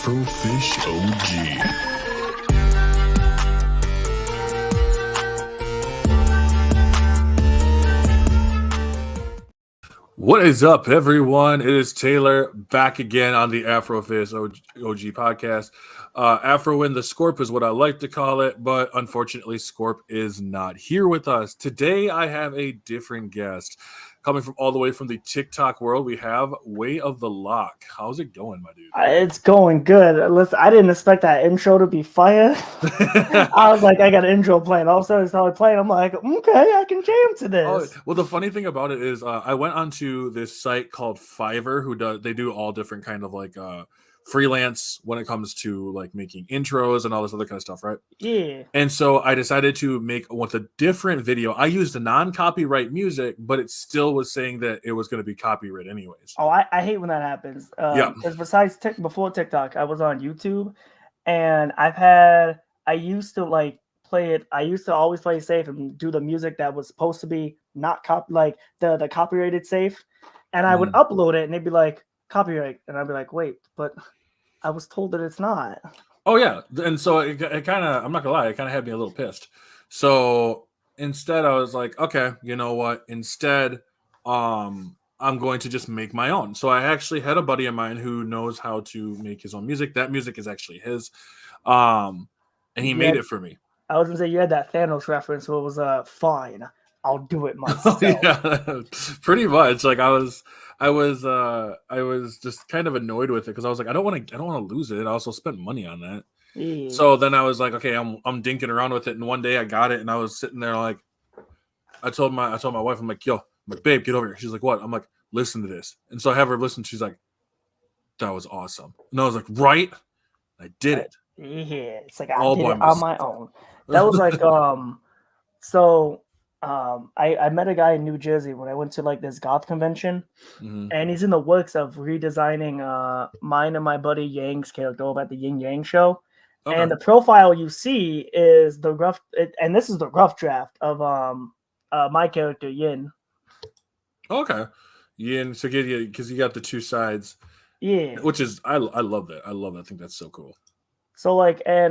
Afrofish OG. What is up, everyone? It is Taylor back again on the Afrofish OG podcast. Afro in the Scorp is what I like to call it, but unfortunately, Scorp is not here with us. Today, I have a different guest. Coming from all the way from the TikTok world, we have ThewayoftheLock. How's it going, my dude? It's going good. Listen, I didn't expect that intro to be fire. I was like, I got an intro playing. All of a sudden, it started playing. I'm like, okay, I can jam to this. Oh, well, the funny thing about it is, I went onto this site called Fiverr, they do all different kind of like freelance when it comes to like making intros and all this other kind of stuff, right? Yeah. And so I decided to make with a different video. I used a non-copyright music, but it still was saying that it was going to be copyright anyways. Oh, I hate when that happens. Yeah. Because besides before TikTok, I was on YouTube, and I used to like play it. I used to always play safe and do the music that was supposed to be not like the copyrighted safe, and I would upload it, and they'd be like copyright, and I'd be like, wait, but I was told that it's not. Oh yeah, and so it kind of, I'm not gonna lie, it kind of had me a little pissed. So instead, I was like, okay, you know what? Instead, I'm going to just make my own. So I actually had a buddy of mine who knows how to make his own music. That music is actually his, and he made it for me. I was gonna say you had that Thanos reference, so it was fine. I'll do it myself. Yeah, pretty much. Like I was just kind of annoyed with it because I was like, I don't want to lose it. I also spent money on that. Yeah. So then I was like, okay, I'm dinking around with it, and one day I got it, and I was sitting there like, I told my wife, I'm like, yo, I'm like, babe, get over here. She's like, what? I'm like, listen to this. And so I have her listen. She's like, that was awesome. And I was like, right? I did it. Yeah, it's like I did it on my own. That was like I met a guy in New Jersey when I went to like this goth convention, and he's in the works of redesigning mine and my buddy Yang's character over at the Yin Yang show. Okay. And the profile you see is the rough, and this is the rough draft of my character Yin. Okay, Yin. So because you got the two sides. Yeah, which is I love that. I think that's so cool. So like the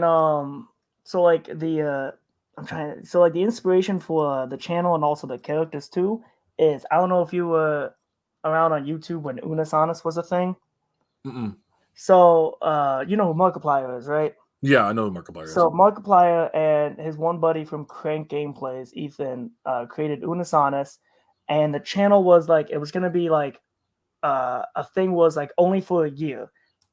inspiration for the channel and also the characters too is, I don't know if you were around on YouTube when Unisonis was a thing. Mm-mm. So you know who Markiplier is, right? Yeah, I know who Markiplier is. So Markiplier and his one buddy from Crank Gameplays, Ethan, created Unisonis, and the channel was like, it was gonna be like a thing was like only for a year.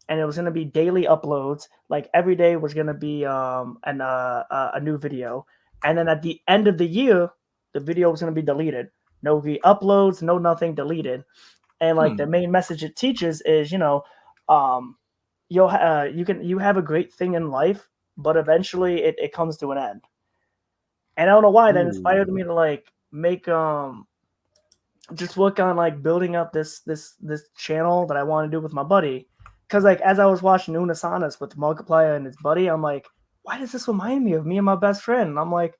And it was going to be daily uploads. Like every day was going to be a new video. And then at the end of the year, the video was going to be deleted. No re-uploads, no nothing, deleted. And like the main message it teaches is, you have a great thing in life, but eventually it comes to an end. And I don't know why that inspired me to like make just work on like building up this channel that I want to do with my buddy. Because like as I was watching Unisonis with Markiplier and his buddy, I'm like, why does this remind me of me and my best friend? And I'm like,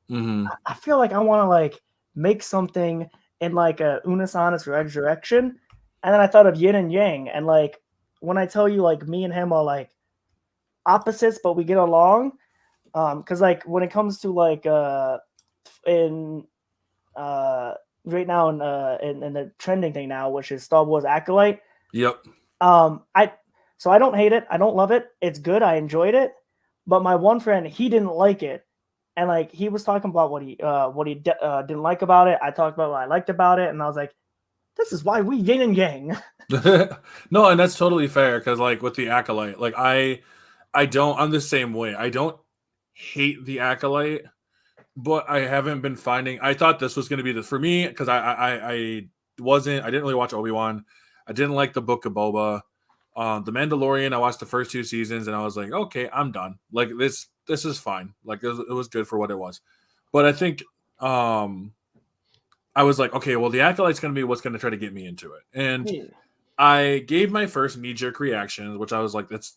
I feel like I want to like make something in like a Unisonis resurrection. And then I thought of Yin and Yang. And like when I tell you like me and him are like opposites, but we get along. Because like when it comes to like right now in the trending thing now, which is Star Wars Acolyte. Yep. So I don't hate it. I don't love it. It's good. I enjoyed it. But my one friend, he didn't like it. And like, he was talking about what he didn't like about it. I talked about what I liked about it. And I was like, this is why we yin and yang. No, and that's totally fair. Cause like with the Acolyte, like I'm the same way. I don't hate the Acolyte, but I haven't been finding, I thought this was going to be for me. Cause I didn't really watch Obi-Wan. I didn't like the Book of Boba. The Mandalorian, I watched the first 2 seasons, and I was like, okay, I'm done. Like, this is fine. Like, it was good for what it was. But I think I was like, okay, well, the Acolyte's going to be what's going to try to get me into it. And I gave my first knee-jerk reactions, which I was like, it's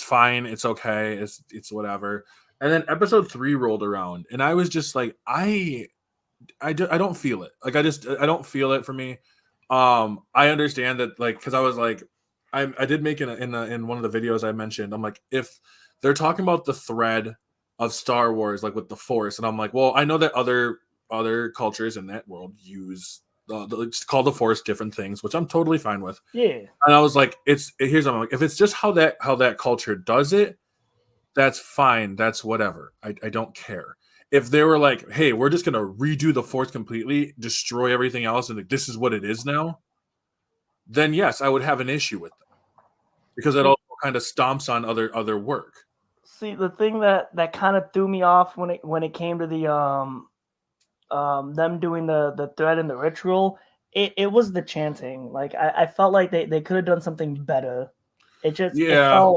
fine. It's okay. It's whatever. And then episode 3 rolled around, and I was just like, I don't feel it. Like, I don't feel it for me. I understand that, like, because I was like, I did make in one of the videos I mentioned. I'm like, if they're talking about the thread of Star Wars, like with the Force, and I'm like, well, I know that other cultures in that world use call the Force different things, which I'm totally fine with. Yeah. And I was like, here's what I'm like, if it's just how that culture does it, that's fine. That's whatever. I don't care. If they were like, hey, we're just gonna redo the Force completely, destroy everything else, and like, this is what it is now, then yes, I would have an issue with that because it See, also kind of stomps on other work. see, the thing that kind of threw me off when it came to the them doing the thread and the ritual, it was the chanting. Like I felt like they could have done something better. Yeah,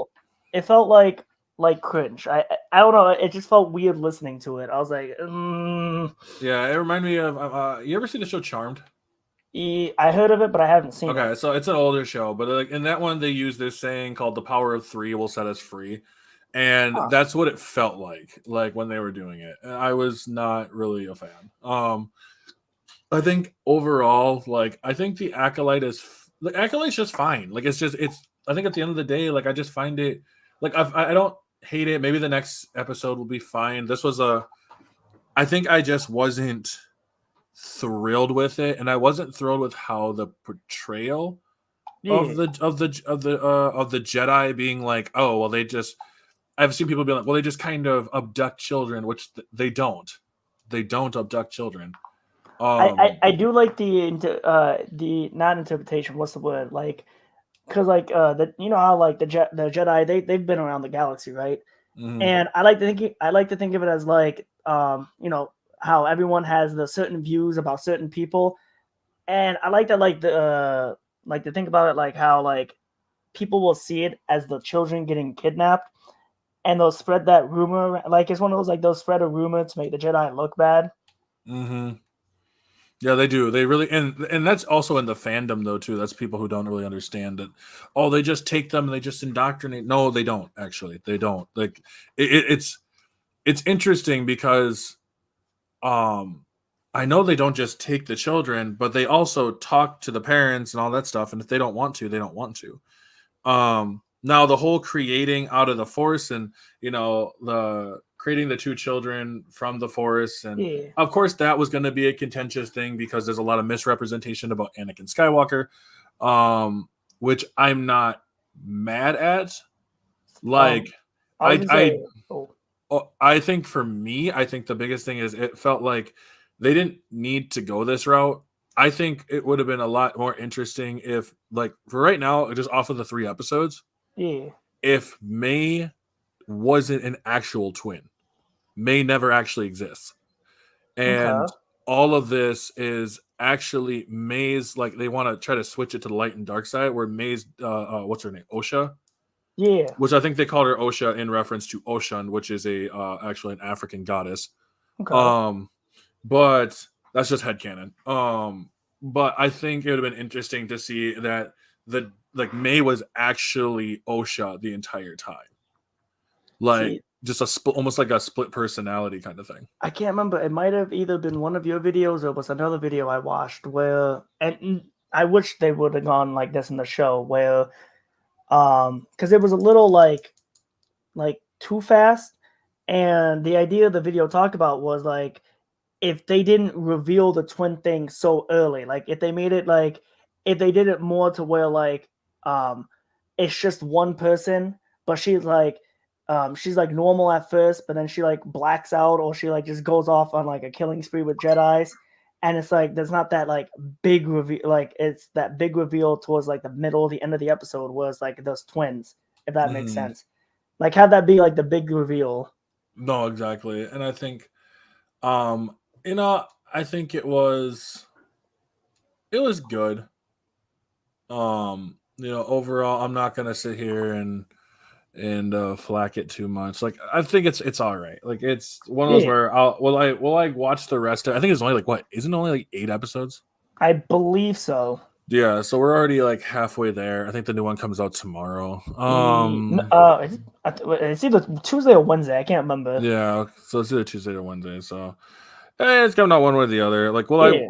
It felt like cringe. I don't know. It just felt weird listening to it. I was like, yeah. It reminded me of you ever see the show Charmed? I heard of it, but I haven't seen Okay, it. so it's an older show, but like in that one, they use this saying called "the power of three will set us free," and Huh. that's what it felt like when they were doing it. And I was not really a fan. I think overall, like I think the acolyte's just fine. Like it's. I think at the end of the day, like I just find it like I don't hate it. Maybe the next episode will be fine. This was I think I just wasn't thrilled with it, and I wasn't thrilled with how the portrayal Yeah. of the Jedi being like, oh well, they just. I've seen people be like, well, they just kind of abduct children, which they don't. They don't abduct children. I do like the not interpretation. What's the word? Like, because like you know how like the Jedi they've been around the galaxy, right? Mhm. And I like to think of it as like you know how everyone has the certain views about certain people, and I like that like to think about it like how like people will see it as the children getting kidnapped, and they'll spread that rumor. Like it's one of those like they'll spread a rumor to make the Jedi look bad. Mhm. Yeah, they do. They really and that's also in the fandom though too. That's people who don't really understand it. Oh, they just take them and they just indoctrinate. No, they don't actually. They don't. Like it's interesting because um I know they don't just take the children, but they also talk to the parents and all that stuff. And if they don't want to, they don't want to. Now the whole creating out of the Force and the creating the two children from the Force, and Yeah. of course that was going to be a contentious thing because there's a lot of misrepresentation about Anakin Skywalker, which I'm not mad at. Like I was i gonna i say, oh, I think for me, I think the biggest thing is it felt like they didn't need to go this route. I think it would have been a lot more interesting if, like, for right now, just off of the 3 episodes, yeah, if May wasn't an actual twin. May never actually exists. And okay, all of this is actually May's, like, they want to try to switch it to the light and dark side, where May's, what's her name? Osha? yeah, Which I think they called her Osha in reference to Oshun, which is actually an African goddess. okay. Um, but that's just headcanon. But I think it would have been interesting to see that the like May was actually Osha the entire time, like See, just almost like a split personality kind of thing. I can't remember. It might have either been one of your videos or it was another video I watched where, and I wish they would have gone like this in the show where, because it was a little like too fast, and the idea the video talked about was like if they didn't reveal the twin thing so early, like if they made it like if they did it more to where like um it's just one person, but she's like normal at first, but then she like blacks out or she like just goes off on like a killing spree with Jedi's. And it's like there's not that like big reveal, like it's that big reveal towards like the middle, the end of the episode was like those twins, if that makes Mhm. sense. Like have that be like the big reveal. No, exactly, and I think, um, you know, I think it was good. Overall, I'm not gonna sit here and flack it too much. Like I think it's all right. Like it's one of those Yeah, where will I watch the rest of it? I think it's only like what? Isn't it only like 8 episodes? I believe so. Yeah, so we're already like halfway there. I think the new one comes out tomorrow. It's either Tuesday or Wednesday. I can't remember. Yeah, so it's either Tuesday or Wednesday. So It's coming out one way or the other. Like, Yeah.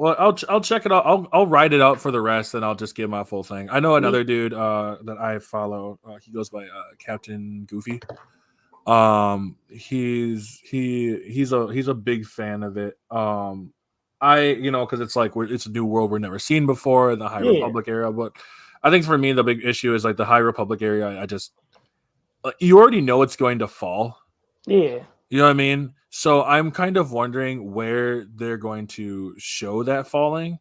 I'll check it out. I'll write it out for the rest, and I'll just give my full thing. I know Me, another dude that I follow. He goes by Captain Goofy. He's a big fan of it. Because it's like it's a new world we're never seen before in the High yeah, Republic era. But I think for me the big issue is like the High Republic area. I just you already know it's going to fall. yeah, You know what I mean? So I'm kind of wondering where they're going to show that falling.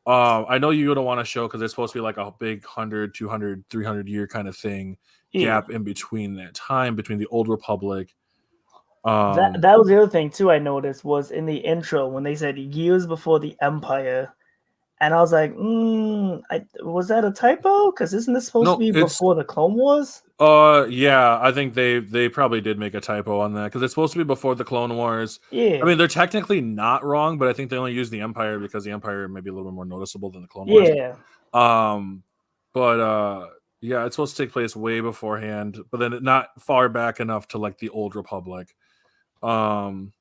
I know you don't want to show because it's supposed to be like a big 100, 200, 300 year kind of thing yeah. gap in between that time between the old Republic. That was the other thing too. I noticed was in the intro when they said years before the Empire, and I was like, was that a typo? Because isn't this supposed to No, be it's before the Clone Wars? yeah, I think they probably did make a typo on that because it's supposed to be before the Clone Wars. I Yeah, mean, they're technically not wrong, but I think they only use the Empire because the Empire may be a little bit more noticeable than the Clone Wars. yeah. Um, but yeah, it's supposed to take place way beforehand, but then not far back enough to like the old Republic. Um,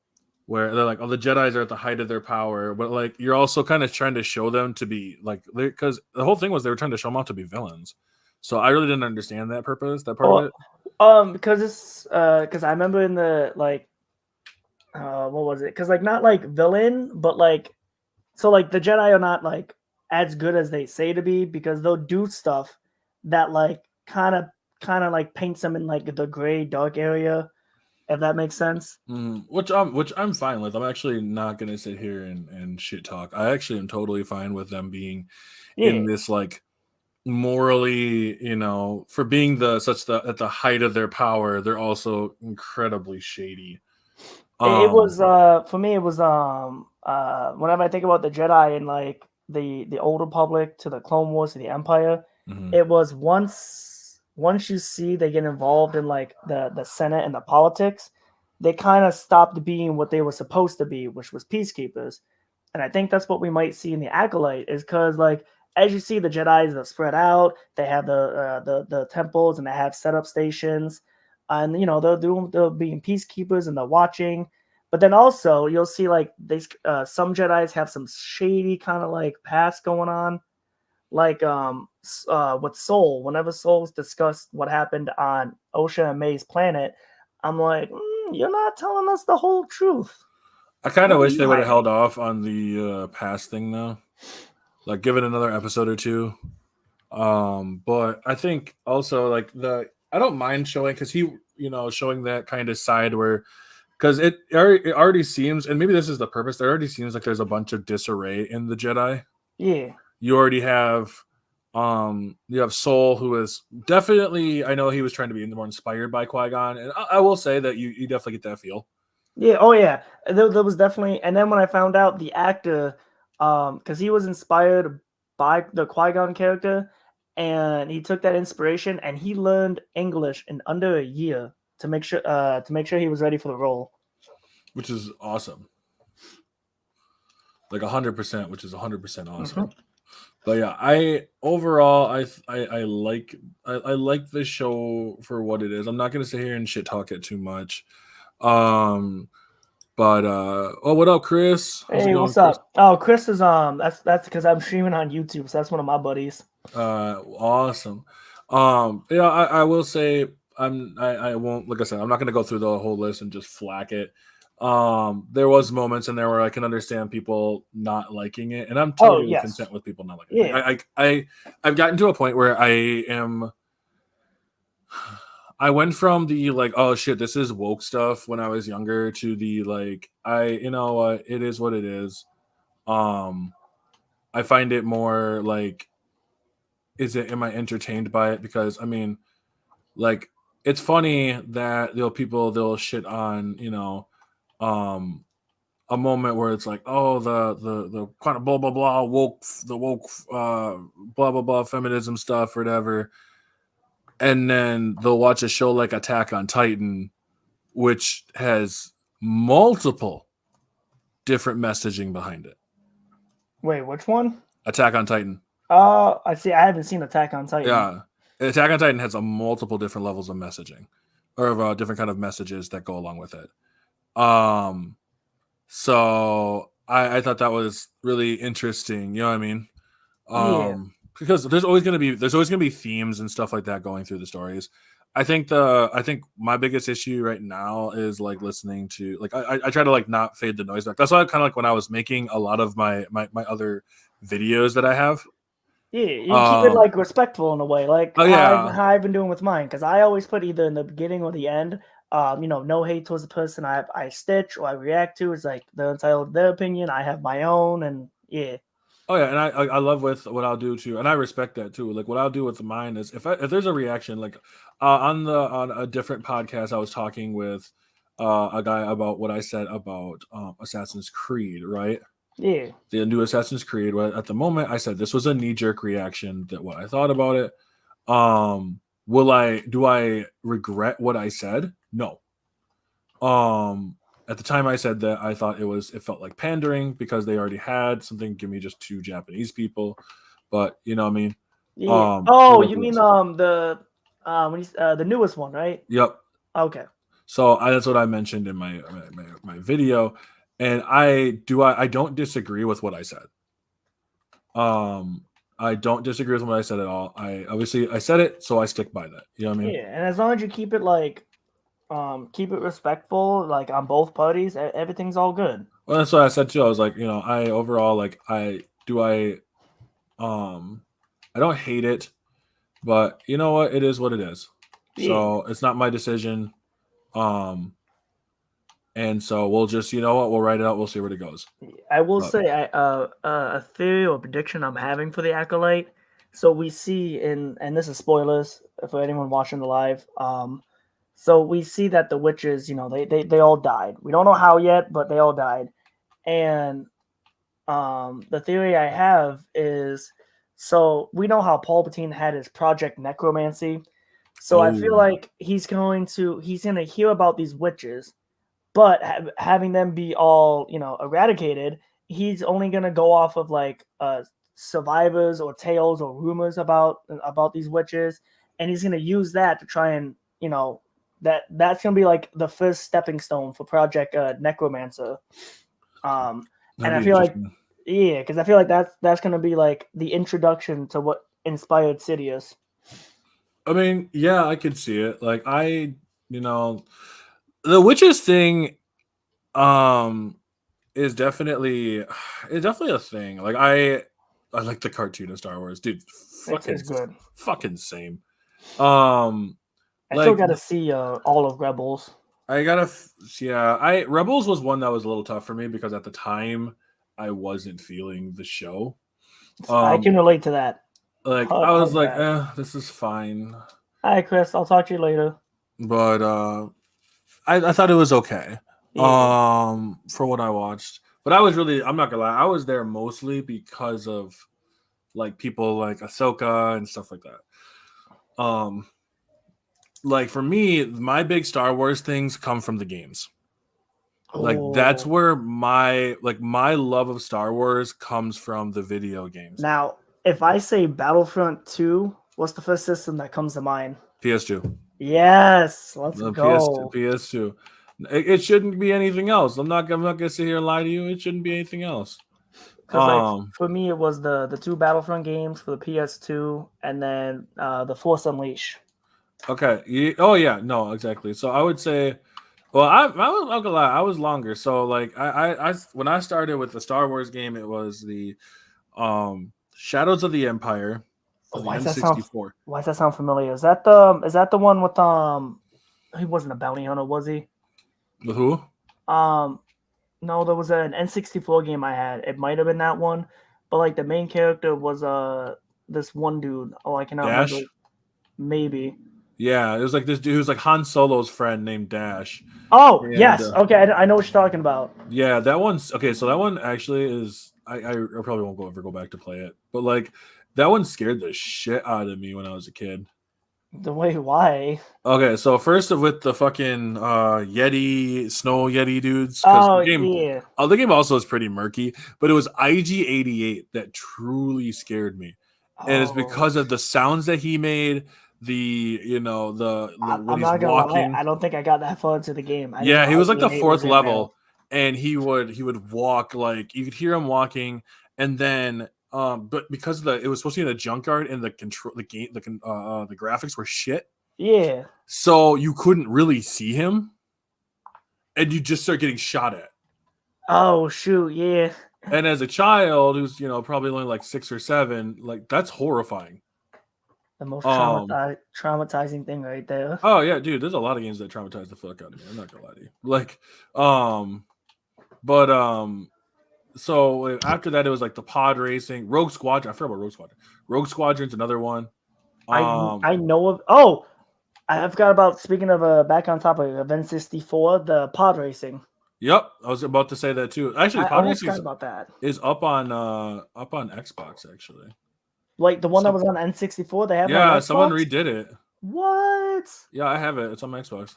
where they're like, oh, the Jedi's are at the height of their power, but like you're also kind of trying to show them to be like, because the whole thing was they were trying to show them off to be villains. So I really didn't understand that part of Oh, it. because it's because I remember in the like, what was it? Because like not like villain, but like so like the Jedi are not like as good as they say to be because they'll do stuff that like kind of like paints them in like the gray dark area, if that makes sense. Which I'm fine with. I'm actually not gonna sit here and shit talk. I actually am totally fine with them being in Yeah. this like morally, for being the at the height of their power, they're also incredibly shady. It Um, was for me it was whenever I think about the Jedi and like the old Republic to the Clone Wars to the Empire, mhm. it was once you see they get involved in like the Senate and the politics, they kind of stopped being what they were supposed to be, which was peacekeepers. And I think that's what we might see in the Acolyte is because like as you see the Jedi's are spread out, they have the temples and they have setup stations, and they're being peacekeepers and they're watching. But then also you'll see like these some Jedi's have some shady kind of like past going on, like with Soul. Whenever Soul's discussed what happened on Osha and May's planet, I'm like, you're not telling us the whole truth. I kind of What are wish you they would have hiding? held off on the past thing though, like give it another episode or two. But I think also like I don't mind showing because showing that kind of side where because it already seems, and maybe this is the purpose. It already seems like there's a bunch of disarray in the Jedi. Yeah, You already have you have Soul, who is definitely, I know he was trying to be more inspired by Qui-Gon, and I will say that you definitely get that feel. yeah, oh yeah. There was definitely, and then when I found out the actor, because he was inspired by the Qui-Gon character, and he took that inspiration and he learned English in under a year to make sure he was ready for the role. Which is awesome. Like 100%, which is 100% awesome. Mhm. But yeah, I overall I like the show for what it is. I'm not gonna sit here and shit talk it too much. Um, but what up, Chris? How's it Hey, going, what's Chris? up? Oh, Chris is that's because I'm streaming on YouTube, so that's one of my buddies. Awesome. Yeah, I will say I won't, like I said, I'm not gonna go through the whole list and just flack it. There was moments in there where I can understand people not liking it, and I'm Oh totally yes, content with people not liking it. yeah, I've gotten to a point where I went from the like, oh shit, this is woke stuff when I was younger to the like, you know what, it is what it is. Um, I find it more like, am I entertained by it? Because I mean, like, it's funny that they'll shit on, um a moment where it's like, oh, the kind of blah blah blah woke, the woke blah blah blah feminism stuff or whatever, and then they'll watch a show like Attack on Titan, which has multiple different messaging behind it. Wait, which one? Attack on Titan, I see. I haven't seen Attack on Titan. yeah, Attack on Titan has a multiple different levels of messaging, or of different kind of messages that go along with it. Um, So I thought that was really interesting. You know what I mean? Yeah, Because there's always gonna be themes and stuff like that going through the stories. I think my biggest issue right now is like listening to like I try to like not fade the noise back. That's why kind of like when I was making a lot of my other videos that I have. yeah. You keep it Um like respectful in a way, like oh yeah. how I've been doing with mine, because I always put either in the beginning or the end. No hate towards the person I stitch or I react to. It's like they're entitled to their opinion. I have my own, and yeah, Oh yeah, and I love with what I'll do too, and I respect that too. Like what I'll do with mine is if there's a reaction, like on a different podcast, I was talking with a guy about what I said about Assassin's Creed, right? yeah, The new Assassin's Creed. Right? At the moment, I said this was a knee jerk reaction. That what I thought about it. Do I regret what I said? No. Um, at the time I said that I thought it felt like pandering because they already had something. Give me just two Japanese people, but you know what I mean. yeah. It Oh, was you what it mean was. the newest one, right? Yep. Okay. So that's what I mentioned in my video, and I don't disagree with what I said. Um, I don't disagree with what I said at all. I said it, so I stick by that. You know what I mean? Yeah, and as long as you keep it like keep it respectful, like on both parties, everything's all good. Well, that's what I said too. I was like, I overall like um I don't hate it, but you know what? It is what it is. Yeah. So it's not my decision. Um, and so we'll just, you know what? We'll write it out. We'll see where it goes. I will But say, a theory or prediction I'm having for the acolyte. So we see and this is spoilers for anyone watching the live. So we see that the witches, they all died. We don't know how yet, but they all died. And the theory I have is, so we know how Palpatine had his Project Necromancy. So I feel oh, like he's gonna hear about these witches, but having them be all eradicated, he's only gonna go off of like survivors or tales or rumors about these witches, and he's gonna use that to try and that's gonna be like the first stepping stone for Project Necromancer. And that'd I be feel like, interesting. yeah, because I feel like that's gonna be like the introduction to what inspired Sidious. I mean, yeah, I could see it. Like you know, the witches thing, um, is definitely it's definitely a thing. Like I like the cartoon of Star Wars, dude. It's Fucking good. fucking same. Um, I still like got to see all of Rebels. I gotta, yeah. I Rebels was one that was a little tough for me because at the time I wasn't feeling the show. I Um, can relate to that. like I was like, 100%. this is fine, All right, Chris. I'll talk to you later. but I thought it was okay. Yeah. For what I watched, but I'm not gonna lie, I was there mostly because of like people like Ahsoka and stuff like that. Like for me, my big Star Wars things come from the games. Like that's Oh. where my love of Star Wars comes from the video games. Now, if I say Battlefront 2, what's the first system that comes to mind? PS2. Yes. Let's The go. PS2. It shouldn't be anything else. I'm not gonna sit here and lie to you. It shouldn't be anything else. Because like for me, it was the two Battlefront games for the PS2, and then the Force Unleashed. Okay. Oh yeah, no, exactly. So I would say, well, I'm not gonna lie, I was longer. So like I when I started with the Star Wars game, it was the Shadows of the Empire Oh, for the N64. why does that sound familiar? Is that the one with he wasn't a bounty hunter, was he? With who? Um no, there was an N64 game I had. It might have been that one, but like the main character was this one dude. Oh, I cannot remember. Dash? Maybe. Yeah, it was like this dude who was like Han Solo's friend named Dash. Oh, And yes. Okay, I know what you're talking about. yeah, that one's okay. So that one actually is. I probably won't ever go back to play it, but like that one scared the shit out of me when I was a kid. The way why? Okay, so first with the fucking Yeti snow Yeti dudes, because Oh yeah. the game also is pretty murky, but it was IG-88 that truly scared me, and it's Oh, because of the sounds that he made, the when I'm he's not gonna lie. walking. I don't think I got that far into the game. I didn't Yeah, know he was like the IG-88 was fourth in there. level. and he would walk, like you could hear him walking, and then but because it was supposed to be in a junkyard and the graphics were shit, Yeah. so you couldn't really see him, and you just start getting shot at. Oh shoot, yeah. And as a child who's probably only like 6 or 7, like that's horrifying. The most Um, traumatizing thing right there. oh yeah, dude, there's a lot of games that traumatize the fuck out of me. I'm not gonna lie to you. Like, but so after that, it was like the pod racing, Rogue Squadron. I forgot about Rogue Squadron. Rogue Squadron's another one. I know of. Oh, I forgot about. Speaking of back on topic of N64, the pod racing. Yep, I was about to say that too. Actually, I pod almost racing forgot about that. is up on Xbox actually. Like the one that was on N64, they have it on Xbox? Someone redid it. What? Yeah, I have it. It's on my Xbox.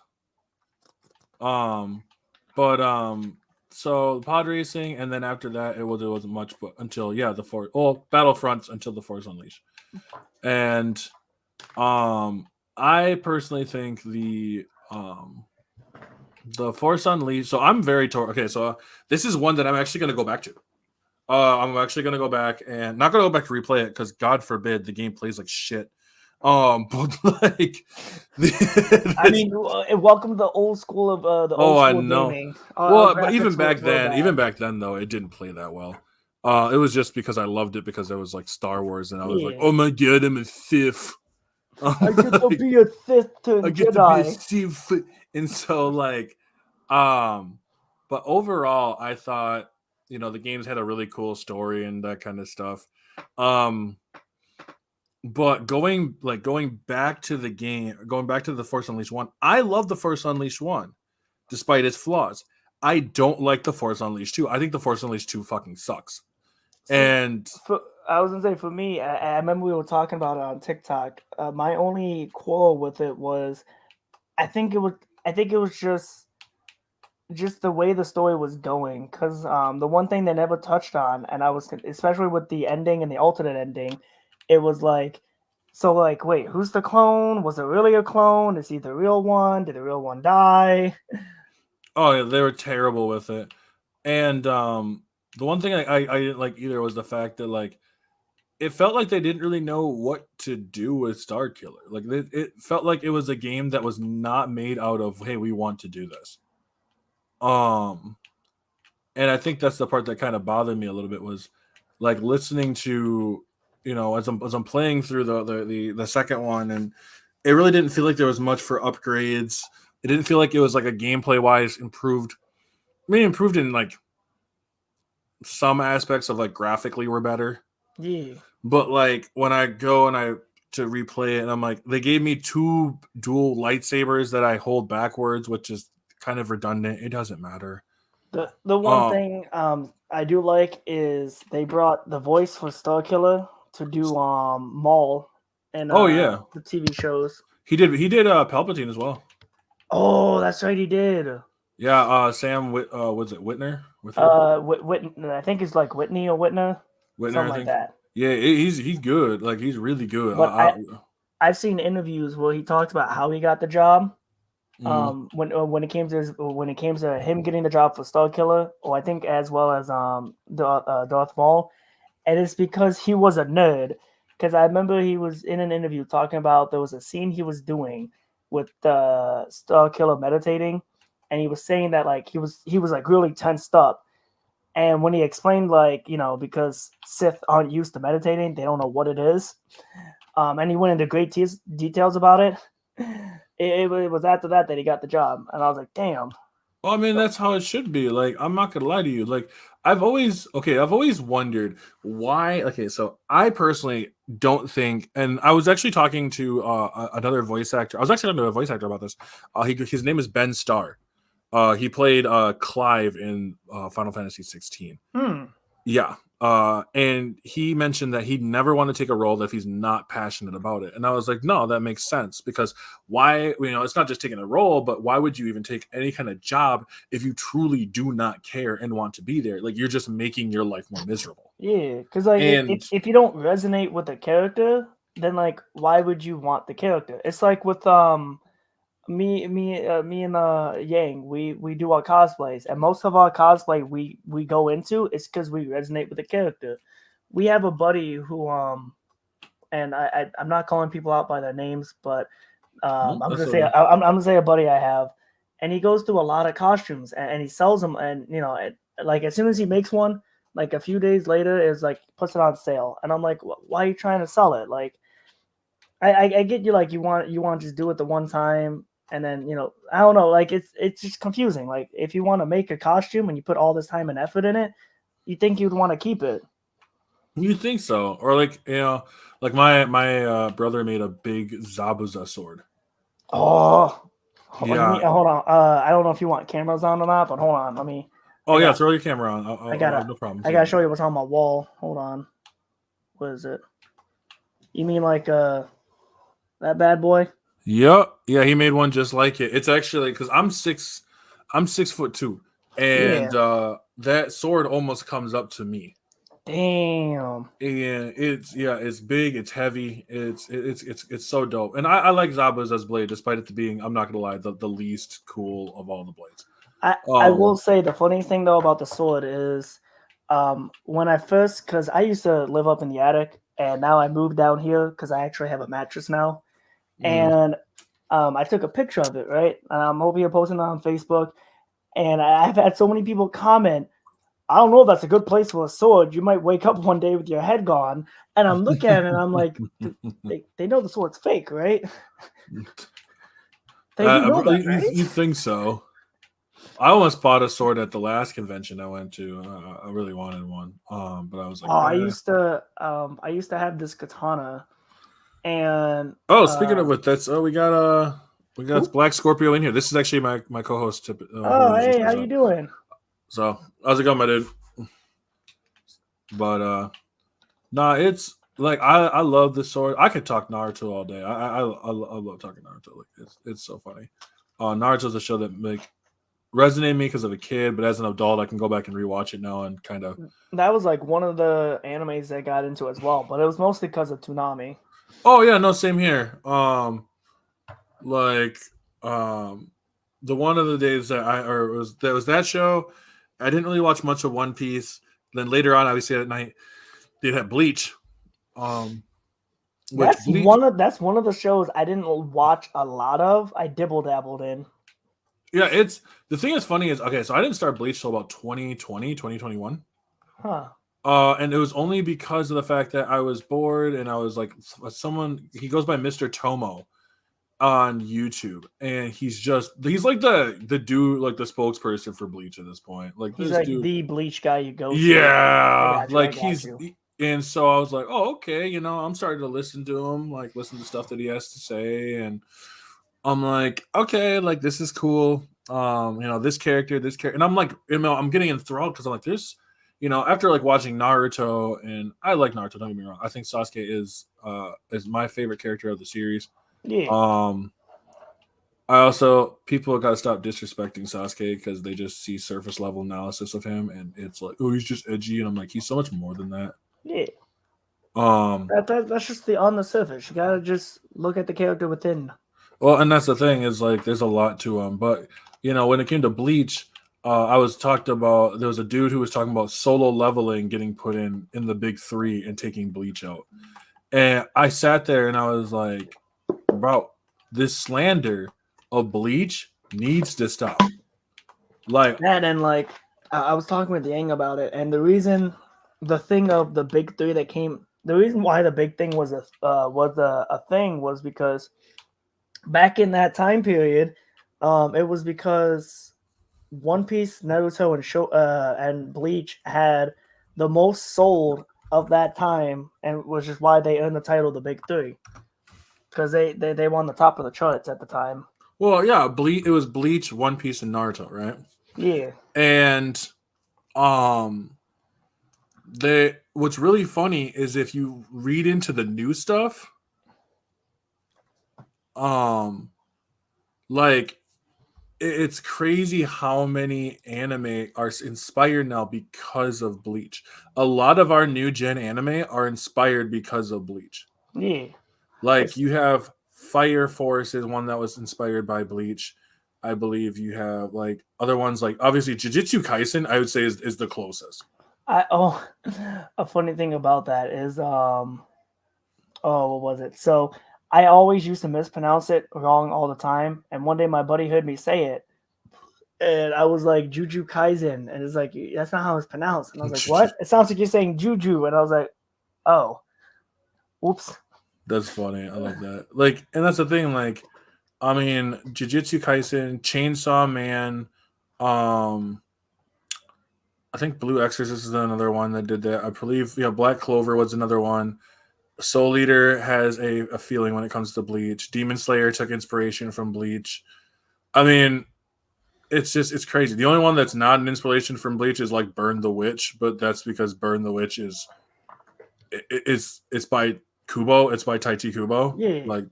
So pod racing, and then after that, it wasn't much, but until Battlefronts until the Force Unleashed, and I personally think the Force Unleashed. So I'm very okay. So this is one that I'm actually going to go back to. I'm actually going to go back and not going to go back to replay it because God forbid the game plays like shit. But like, I mean, welcome to the old school of the old school gaming. Well, but even back then, though, it didn't play that well. It was just because I loved it because it was like Star Wars, and I was like, oh my god, I'm a Sith. I get to be a Sith to I get to be a Sith, and so like, but overall, I thought the games had a really cool story and that kind of stuff. But going back to the game, going back to the Force Unleashed 1, I love the Force Unleashed 1, despite its flaws. I don't like the Force Unleashed 2. I think the Force Unleashed 2 fucking sucks. I was gonna say, for me, I remember we were talking about it on TikTok. My only quarrel with it was, I think it was just the way the story was going. Because the one thing they never touched on, and I was especially with the ending and the alternate ending, it was like, so like, wait, who's the clone? Was it really a clone? Is he the real one? Did the real one die? Oh yeah, they were terrible with it. And the one thing I didn't like either was the fact that like it felt like they didn't really know what to do with Star Killer. Like it felt like it was a game that was not made out of, hey, we want to do this. And I think that's the part that kind of bothered me a little bit, was like listening to, as I'm playing through the second one, and it really didn't feel like there was much for upgrades. It didn't feel like it was like a gameplay wise improved. I mean, improved in like some aspects of like graphically were better. Yeah. But like when I go to replay it, and I'm like, they gave me 2 dual lightsabers that I hold backwards, which is kind of redundant. It doesn't matter. The one thing I do like is they brought the voice for Star Killer to do Maul and the TV shows. He did Palpatine as well. Oh, that's right, he did. Yeah, Sam was it Whitner? I think it's like Whitney or Whitner. Something like that. Yeah, he's good. Like he's really good. But I've seen interviews where he talks about how he got the job. When it came to him getting the job for Star Killer, or I think as well as Darth Maul, and it's because he was a nerd. Because I remember he was in an interview talking about there was a scene he was doing with Star Killer meditating, and he was saying that like he was like really tensed up, and when he explained like because Sith aren't used to meditating, they don't know what it is, and he went into great details about it. It was after that he got the job, and I was like, damn. Well, I mean, that's how it should be. Like, I'm not gonna lie to you. Like, I've always wondered why. Okay, so I personally don't think, and I was actually talking to another voice actor. I was actually talking to a voice actor about this. His name is Ben Starr. He played Clive in Final Fantasy 16. Yeah. And he mentioned that he'd never want to take a role that if he's not passionate about it. And I was like, no, that makes sense, because why, it's not just taking a role, but why would you even take any kind of job if you truly do not care and want to be there? Like, you're just making your life more miserable. Yeah. Because like, if you don't resonate with the character, then like, why would you want the character? It's like with me and Yang, we do our cosplays, and most of our cosplay we go into is because we resonate with the character. We have a buddy who and I'm not calling people out by their names, but No, I'm that's gonna say okay. I'm gonna say a buddy I have, and he goes through a lot of costumes and he sells them, and like as soon as he makes one, like a few days later, is like puts it on sale, and I'm like, why are you trying to sell it? Like, I get you, like you want to just do it the one time, and then I don't know, like it's just confusing. Like if you want to make a costume and you put all this time and effort in it, you think you'd want to keep it. You think so? Or like like my brother made a big Zabuza sword. Oh, you mean Yeah. hold on? I don't know if you want cameras on or not, but hold on. Let me. Oh I yeah, got. throw your camera on. I I gotta. have no problem I gotta seeing show it. you what's on my wall. Hold on. What is it? You mean like that bad boy? Yep. Yeah, he made one just like it. It's actually because I'm 6'2", and Yeah. that sword almost comes up to me. Damn. And it's big, it's heavy, it's so dope. And I like Zabuza's blade, despite it being, I'm not gonna lie, the least cool of all the blades. I will say the funniest thing though about the sword is, when I first, because I used to live up in the attic, and now I moved down here because I actually have a mattress now, Mm. and I took a picture of it, right? And I'm hoping you're posting it on Facebook, and I've had so many people comment, I don't know if that's a good place for a sword. You might wake up one day with your head gone. And I'm looking at it and I'm like, they know the sword's fake, right? They do know that, You right? think so? I almost bought a sword at the last convention I went to. I really wanted one, but I was Oh, like, eh. I used to have this katana, and Oh, speaking of which, that's we got who? Black Scorpio in here. This is actually my co-host who Oh, usually hey, how shows you up. doing? So how's it going, my dude? But nah, it's like I love this sword. I could talk Naruto all day. I love talking Naruto. Like it's so funny. Naruto's a show that like resonated me because of a kid, but as an adult, I can go back and rewatch it now and kind of. That was like one of the animes that got into as well, but it was mostly because of Toonami. Oh yeah, no, same here. Like um, the one of the days that I or was that show. I didn't really watch much of One Piece. Then later on, obviously at night, they had Bleach. Um, which Bleach, That's one of the shows I didn't watch a lot of. I dibble dabbled in. yeah, it's the thing that's funny is okay, so I didn't start Bleach till about 2020, 2021. Huh. And it was only because of the fact that I was bored and I was like someone he goes by Mr. Tomo on YouTube and he's like the dude like the spokesperson for Bleach at this point. Like He's this like dude. the bleach guy you go to. I Yeah, got you. I like got you. and so I was like, "Oh, okay, I'm starting to listen to him, like listen to stuff that he has to say and I'm like, okay, like this is cool. This character, and I'm like, I'm getting enthralled because I'm like, after like watching Naruto, and I like Naruto. Don't get me wrong. I think Sasuke is my favorite character of the series. Yeah. Um, I also people got to stop disrespecting Sasuke because they just see surface level analysis of him, and it's like, oh, he's just edgy, and I'm like, he's so much more than that. Yeah. Um, That's just the on the surface. You gotta just look at the character within. Well, and that's the thing is like there's a lot to them, but when it came to Bleach, I was talked about. There was a dude who was talking about solo leveling getting put in the big three and taking Bleach out, and I sat there and I was like, bro, this slander of Bleach needs to stop. Like, That and like I was talking with Yang about it, and the thing of the big three that came, the reason why the big thing was a thing was because back in that time period, it was because One Piece, Naruto, and Bleach had the most sold of that time, and which is why they earned the title the Big Three because they won the top of the charts at the time. well, yeah, Bleach. It was Bleach, One Piece, and Naruto, right? Yeah, And um, they. What's really funny is if you read into the new stuff, um like it's crazy how many anime are inspired now because of Bleach. A lot of our new gen anime are inspired because of Bleach. yeah. Like It's you have Fire Force is one that was inspired by Bleach. I believe you have like other ones like obviously Jujutsu Kaisen. I would say is the closest. A funny thing about that is what was it? So I always used to mispronounce it wrong all the time, and one day my buddy heard me say it, and I was like Juju Kaisen, and it's like that's not how it's pronounced, and I was like, what? It sounds like you're saying Juju, and I was like, oh, oops. That's funny. I love that. Like, and that's the thing. Like, I mean, Jujutsu Kaisen, Chainsaw Man. I think Blue Exorcist is another one that did that. I believe, Black Clover was another one. Soul Eater has a feeling when it comes to Bleach. Demon Slayer took inspiration from Bleach. I mean, it's crazy. The only one that's not an inspiration from Bleach is like Burn the Witch, but that's because Burn the Witch is it's by Kubo. It's by Taichi Kubo. Yeah. Like,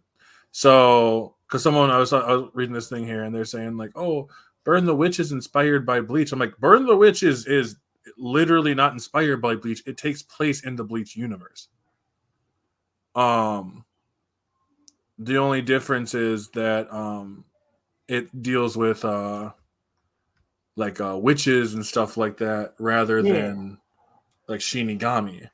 so because I was reading this thing here and they're saying like, oh, Burn the Witch is inspired by Bleach. I'm like, Burn the Witch is literally not inspired by Bleach. It takes place in the Bleach universe. The only difference is that it deals with witches and stuff like that rather than like Shinigami.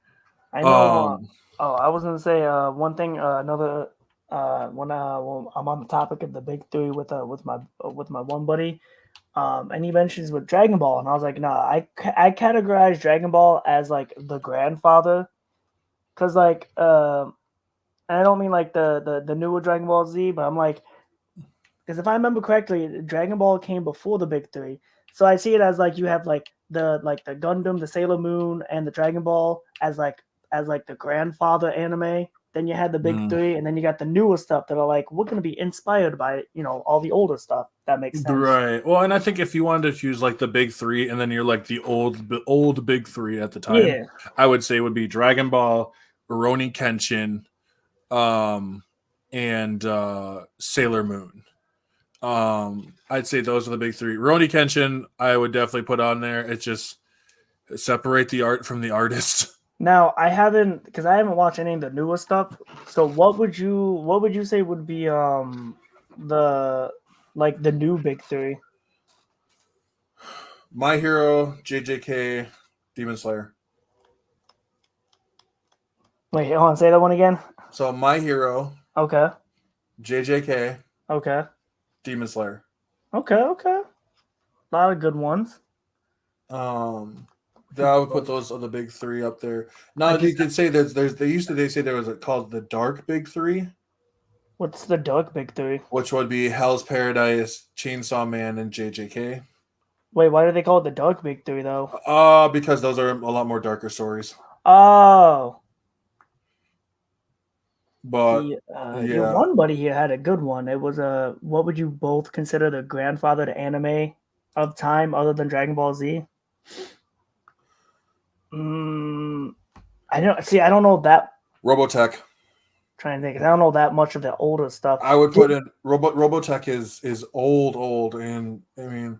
I know. I was gonna say one thing. Another when I'm on the topic of the big three with my one buddy, and he mentions with Dragon Ball, and I was like, nah, I categorize Dragon Ball as like the grandfather, because like and I don't mean like the newer Dragon Ball Z, but I'm like, because if I remember correctly, Dragon Ball came before the big three, so I see it as like you have like the Gundam, the Sailor Moon, and the Dragon Ball as the grandfather anime. Then you had the big three, and then you got the newer stuff that are like, we're going to be inspired by all the older stuff. That makes sense, right? Well, and I think if you wanted to choose like the big three, and then you're like the old big three at the time, I would say would be Dragon Ball, Rurouni Kenshin, and Sailor Moon. I'd say those are the big three. Rurouni Kenshin, I would definitely put on there. It's just separate the art from the artist. Now I haven't watched any of the newer stuff. So what would you say would be the new big three? My Hero, JJK, Demon Slayer. Wait, hold on, say that one again. So My Hero. Okay. JJK. Okay. Demon Slayer. Okay. A lot of good ones. I would put those on the big three up there. Now you can say there's they say there was called the Dark Big Three. What's the Dark Big Three? Which would be Hell's Paradise, Chainsaw Man, and JJK. Wait, why do they call it the Dark Big Three though? Because those are a lot more darker stories. Oh. But your one buddy here had a good one. It was what would you both consider the grandfather to anime of time other than Dragon Ball Z? I don't know that. Robotech. Trying to think, I don't know that much of the older stuff. I would put in Robotech is old, and I mean,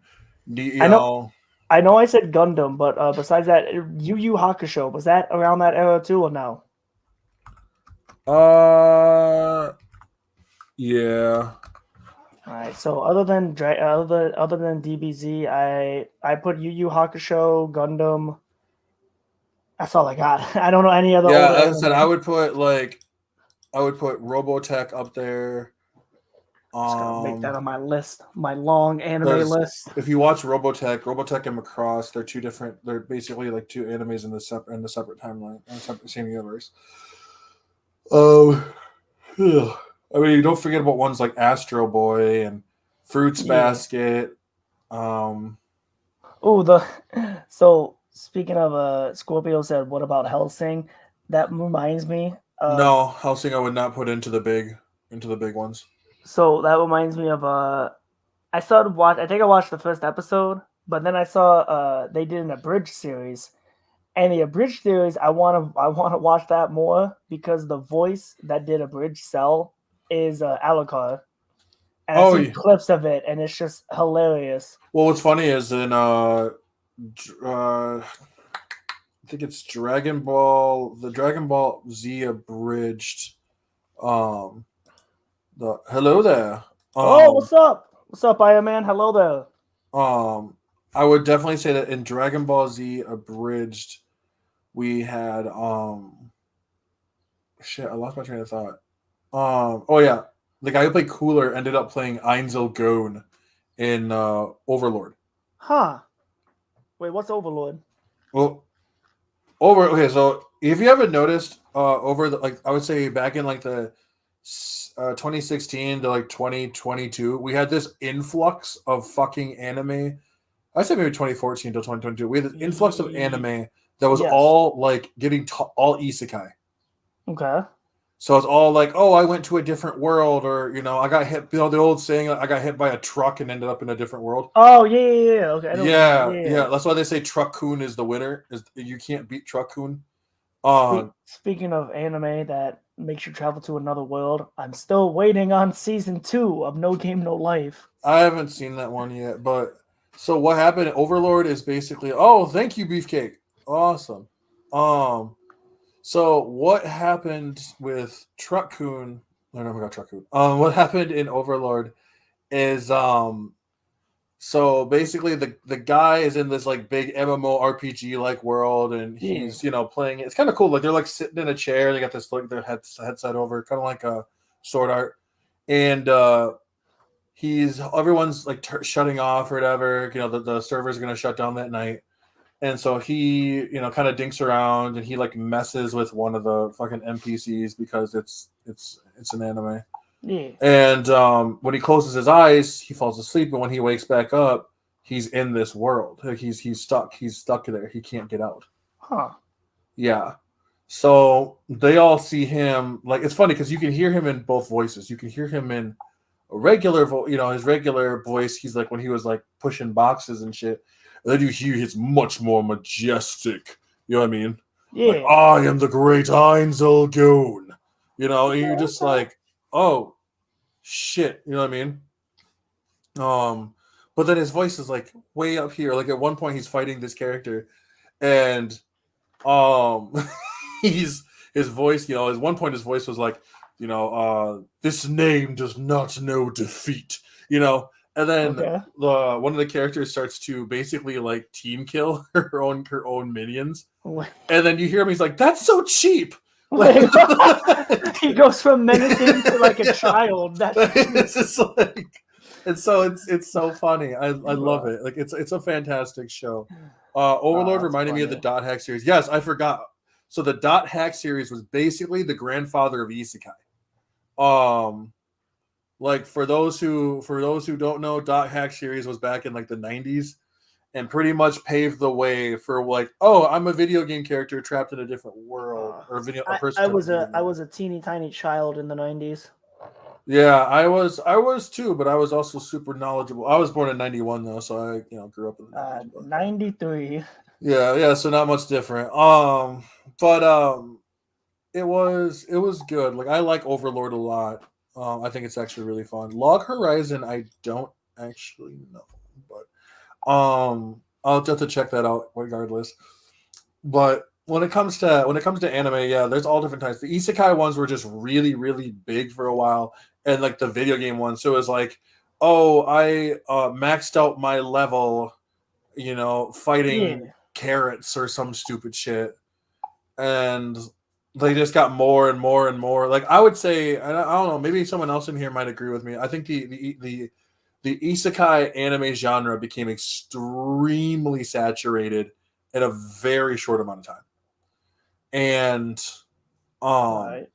I know. I said Gundam, but besides that, Yu Yu Hakusho, was that around that era too, or no? Yeah. All right. So other than DBZ, I put Yu Yu Hakusho, Gundam. That's all I got. I don't know any other. Yeah, as I said, I would put Robotech up there. Just gotta make that on my list, my long anime list. If you watch Robotech and Macross, they're two different. They're basically like two animes in the separate timeline, same universe. I mean, don't forget about ones like Astro Boy and Fruits Basket. So speaking of Scorpio said, what about Hellsing? That reminds me. No, Hellsing I would not put into the big ones. So that reminds me of I think I watched the first episode, but then I saw they did an abridged series. And the abridged series, I want to watch that more because the voice that did abridged Cell is Alucard. And I see clips of it, and it's just hilarious. Well, what's funny is in I think it's the Dragon Ball Z abridged Hello there. Oh, what's up? What's up, Iron Man? Hello there. I would definitely say that in Dragon Ball Z Abridged, we had shit. I lost my train of thought. Oh yeah, the guy who played Cooler ended up playing Ainzel Gon in Overlord. Huh. Wait, what's Overlord? Well, okay. So if you haven't noticed, over the like I would say back in like the 2016 to like 2022, we had this influx of fucking anime. I say maybe 2014 to 2022. We had this influx of anime that was Yes. all like getting all isekai. Okay. So it's all like, oh, I went to a different world, or I got hit. The old saying, I got hit by a truck and ended up in a different world. Oh, yeah. Okay, I know what you mean. Yeah, Yeah. yeah. That's why they say Truck-kun is the winner. Is you can't beat Truck-kun. Speaking of anime that makes you travel to another world, I'm still waiting on season 2 of No Game No Life. I haven't seen that one yet, but so what happened? Overlord is basically, oh, thank you, Beefcake. Awesome. So what happened with Truck-kun? No, no, we got Truck-kun. What happened in Overlord is so basically the guy is in this like big MMORPG like world, and Yeah. he's playing it. It's kind of cool. Like they're like sitting in a chair. They got this like their headset over, kind of like a Sword Art, and everyone's like shutting off or whatever. The servers are gonna shut down that night, and so he kind of dinks around and he like messes with one of the fucking NPCs because it's an anime. Yeah. And when he closes his eyes, he falls asleep. And when he wakes back up, he's in this world. Like he's stuck. He's stuck there. He can't get out. Huh. Yeah. So they all see him. Like it's funny because you can hear him in both voices. You can hear him in a regular his regular voice. He's like when he was like pushing boxes and shit. And then you hear his much more majestic. You know what I mean? Like Yeah. I am the great Ainzel Gon. And you're just like, oh shit. You know what I mean? But then his voice is like way up here. Like at one point he's fighting this character, and um he's his voice, at one point his voice was like, this name does not know defeat, and then Okay. one of the characters starts to basically like team kill her own minions, and then you hear him, he's like, that's so cheap. Like, He goes from menacing to like a child. That's it's just like, and so it's so funny. I love it. Like it's a fantastic show. Overlord reminded me of the Dot Hack series. Yes, I forgot. So the Dot Hack series was basically the grandfather of Isekai. Like for those who don't know, Dot Hack series was back in like the 90s and pretty much paved the way for like, oh, I'm a video game character trapped in a different world, or a person. I was a teeny tiny child in the 90s. Yeah, I was too, but I was also super knowledgeable. I was born in 91 though, so I grew up in the 90s. 93. Yeah, so not much different. But it was good. Like I like Overlord a lot. I think it's actually really fun. Log Horizon, I don't actually know, but I'll have to check that out regardless. But when it comes to anime, yeah, there's all different types. The isekai ones were just really, really big for a while, and like the video game ones. So it was like, oh, I maxed out my level, fighting carrots or some stupid shit, and they just got more and more and more. Like I would say, I don't know, maybe someone else in here might agree with me. I think the isekai anime genre became extremely saturated in a very short amount of time. And Right.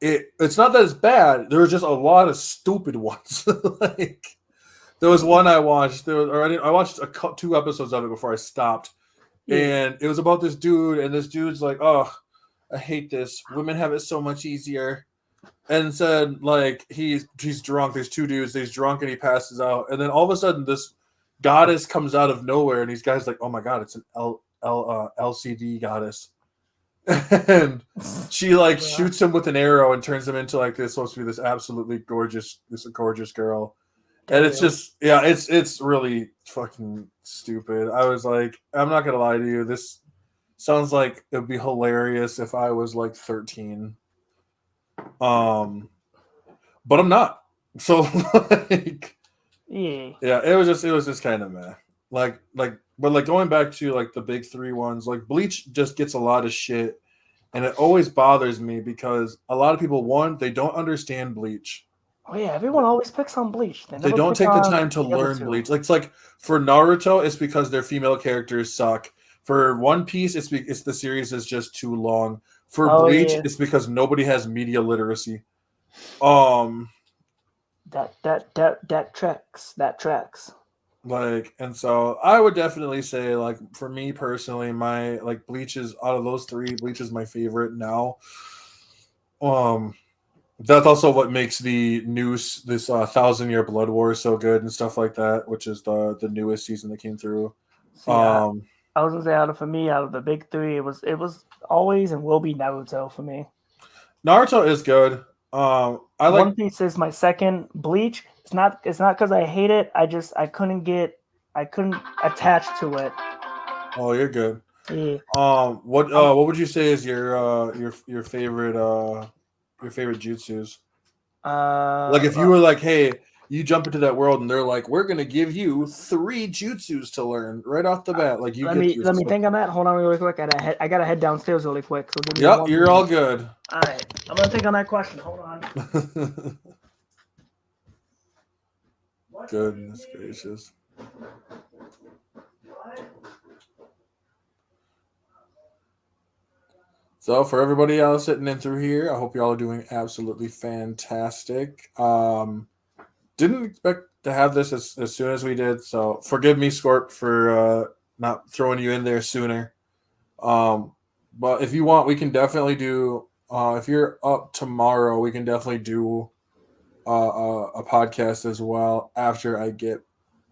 it's not that it's bad. There were just a lot of stupid ones. Like there was one I watched. I watched 2 episodes of it before I stopped, and it was about this dude, and this dude's like, "Oh, I hate this. Women have it so much easier." And said like he's drunk. There's 2 dudes. He's drunk and he passes out, and then all of a sudden this goddess comes out of nowhere, and these guys like, "Oh my god, it's an LCD goddess." And she like shoots him with an arrow and turns him into like this supposed to be this absolutely gorgeous girl. And it's just it's really fucking stupid. I was like, I'm not gonna lie to you, this sounds like it'd be hilarious if I was like 13. but I'm not. So like, Yeah. yeah, it was just kind of meh. But like going back to like the big three ones, like Bleach just gets a lot of shit, and it always bothers me because a lot of people, one, they don't understand Bleach. Oh yeah, everyone always picks on Bleach. They They never don't pick take the on time to the other learn two. Bleach. Like, it's like for Naruto, it's because their female characters suck. For One Piece, it's the series is just too long. For Oh Bleach, yeah, it's because nobody has media literacy. Um, that tracks. That tracks. like, and so I would definitely say, like, for me personally, my like Bleach is out of those three, Bleach is my favorite now. Um, that's also what makes the news this 1,000 Year Blood War so good and stuff like that, which is the newest season that came through. See, Um, I was gonna say for me, out of the big three, it was always and will be Naruto for me. Naruto is good. I like. One Piece is my second. Bleach. It's not because I hate it. I couldn't attach to it. Oh, you're good. Yeah. What would you say is your favorite jutsus? Like if you Uh, were like, hey, you jump into that world and they're like, we're gonna give you 3 jutsus to learn right off the bat. Like you let get me this. let me Like, think on that. Hold on really quick. I gotta head downstairs really quick. So give me yep, one you're all moment. good. All right, I'm gonna think on that question. Hold on. Goodness gracious. So for everybody else sitting in through here, I hope you all are doing absolutely fantastic. Didn't expect to have this as soon as we did, so forgive me, Scorp, for not throwing you in there sooner. Um, but if you want, we can definitely do. If you're up tomorrow, we can definitely do a podcast as well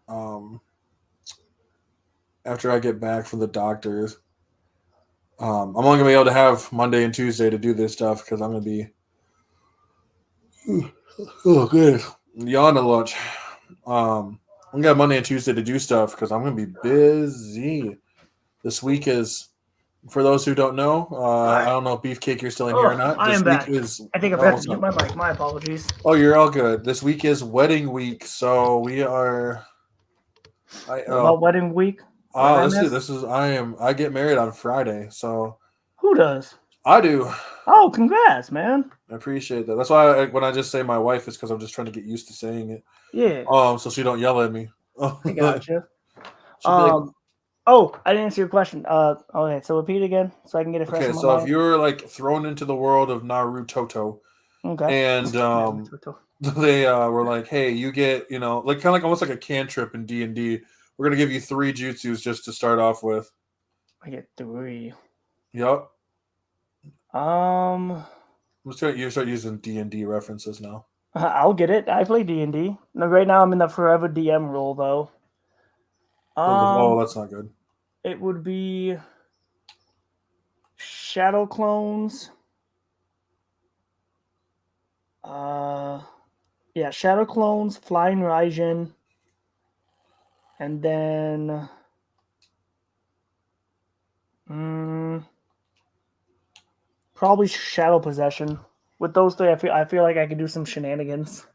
um, after I get back from the doctors. I'm only gonna be able to have Monday and Tuesday to do this stuff because I'm gonna be oh good yawn a lot. I'm gonna have Monday and Tuesday to do stuff because I'm gonna be busy. This week is for those who don't know. I don't know if Beefcake you're still in here or Oh, not. I am This week back. is I think I forgot to what's mute up? my mic. My apologies. Oh, you're all good. This week is wedding week, so we are. I What about wedding week? What did I this is miss? this is I get married on Friday, so Who does? I do. Oh, congrats, man. I appreciate that. That's why when I just say my wife, it's because I'm just trying to get used to saying it. Yeah, So she don't yell at me. I gotcha. She'll be like, Oh, I didn't answer your question. Okay, so repeat again so I can get it fresh okay, in my so if mind. you're like thrown into the world of Naruto, Okay. and they were like, hey, you get, like kind of like almost like a cantrip in D&D. We're gonna give you 3 jutsus just to start off with. I get 3. Yep. Um, You start using D&D references now. I'll get it. I play D&D. No, right now I'm in the forever DM role though. Oh, Um, that's not good. it would be Shadow Clones. Yeah, Shadow Clones, Flying Raijin, and then probably Shadow Possession. With those three, I feel like I could do some shenanigans.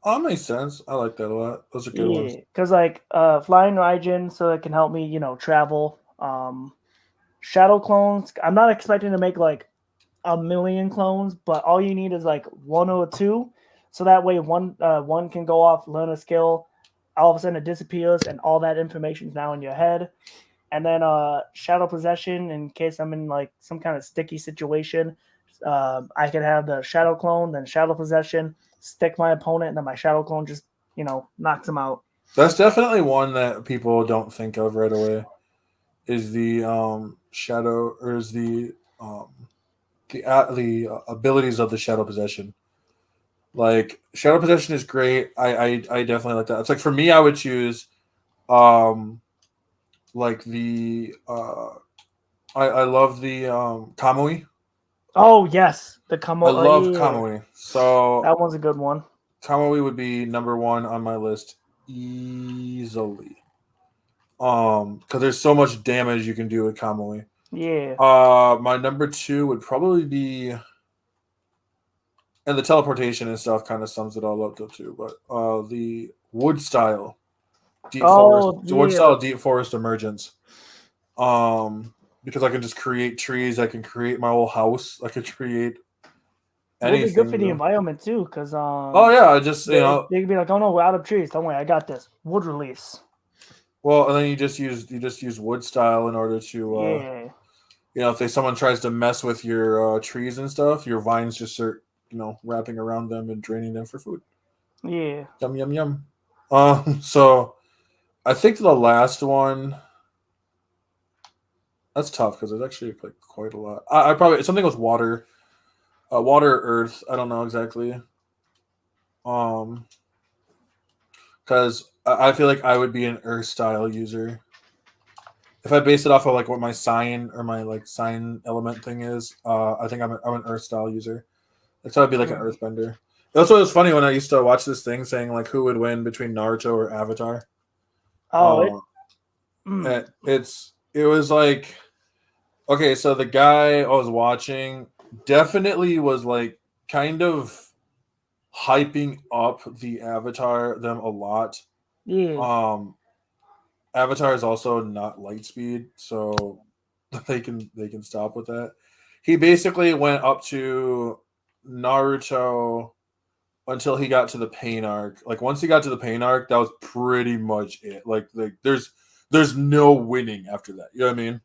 Oh, that makes sense. I like that a lot. Those are good ones. Yeah, because like Flying Raijin, so it can help me, travel. Shadow Clones, I'm not expecting to make like a million clones, but all you need is like 1 or 2, so that way one can go off, learn a skill, all of a sudden it disappears, and all that information is now in your head. And then Shadow Possession, in case I'm in like some kind of sticky situation, I can have the Shadow Clone, then Shadow Possession, stick my opponent, and then my Shadow Clone just knocks him out. That's definitely one that people don't think of right away. Is the shadow or is the abilities of the shadow possession? Like shadow possession is great. I definitely like that. It's like for me, I would choose like the I love the Kamui. Oh yes, the I Kamo. love Yeah, Kamui. So that one's a good one. Kamui would be number one on my list easily. Because there's so much damage you can do with Kamui. Yeah. My number two would probably be, and the teleportation and stuff kind of sums it all up too. But the wood style deep forest, Oh, wood yeah. style deep forest emergence. Because I can just create trees, I can create my whole house, I could create Would be good anything. for the environment too, because Oh yeah, I just they could be like, oh no, we're out of trees. Don't worry, I got this. Wood release. well, and then you just use wood style in order to Yeah. if someone tries to mess with your trees and stuff, your vines just start wrapping around them and draining them for food. Yeah. Yum yum yum. So I think the last one that's tough because there's actually like quite a lot. I probably something with water, water or earth. I don't know exactly. Um, because I feel like I would be an earth style user if I base it off of like what my sign or my like sign element thing is. I think I'm an earth style user. Like, so I'd be like an Mm. earthbender. That's what was funny when I used to watch this thing saying like who would win between Naruto or Avatar. Oh, It was like okay, so the guy I was watching definitely was like kind of hyping up the Avatar them a lot. yeah. Um, Avatar is also not light speed, so they can stop with that. He basically went up to Naruto until he got to the pain arc. Like once he got to the pain arc, that was pretty much it. Like there's no winning after that. You know what I mean?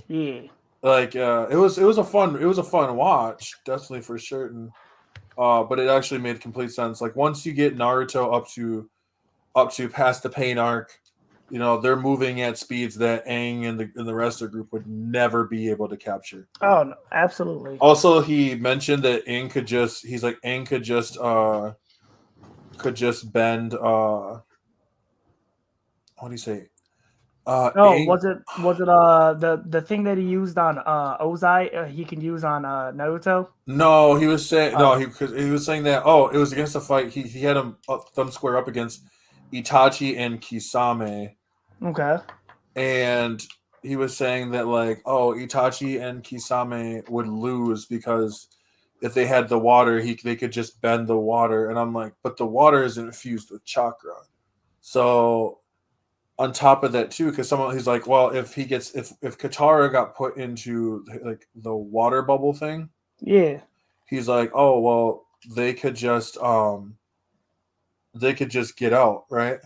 Yeah. Like it was a fun watch, definitely for certain. But it actually made complete sense. Like once you get Naruto up to past the pain arc, they're moving at speeds that Aang and the rest of the group would never be able to capture. Oh, no, absolutely. Also, he mentioned that Aang could just bend what do you say? Oh, Aang was it the thing that he used on Ozai? He can use on Naruto. No, he was saying no. Oh, He was saying that it was against a fight. He had him thumb square up against Itachi and Kisame, okay. and he was saying that like Itachi and Kisame would lose because if they had the water, they could just bend the water. And I'm like, but the water is infused with chakra. So on top of that too, because he's like, well, if Katara got put into like the water bubble thing, Yeah. he's like, oh well, they could just get out, right?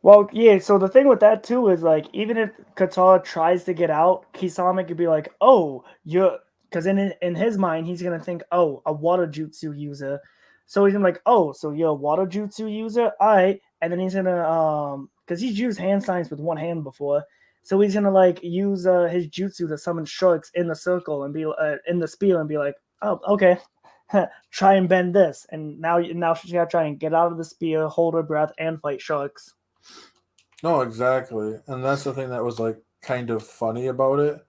Well, yeah. So the thing with that too is like, even if Katara tries to get out, Kisame could be like, "Oh, you're," because in his mind he's gonna think, "Oh, a water jutsu user," so he's gonna be like, "Oh, so you're a water jutsu user, all right," and then he's gonna because he's used hand signs with one hand before, so he's gonna like use his jutsu to summon sharks in the circle and be in the spear and be like, "Oh, okay." Try and bend this, and now she's gotta try and get out of the spear, hold her breath, and fight sharks. No, exactly, and that's the thing that was like kind of funny about it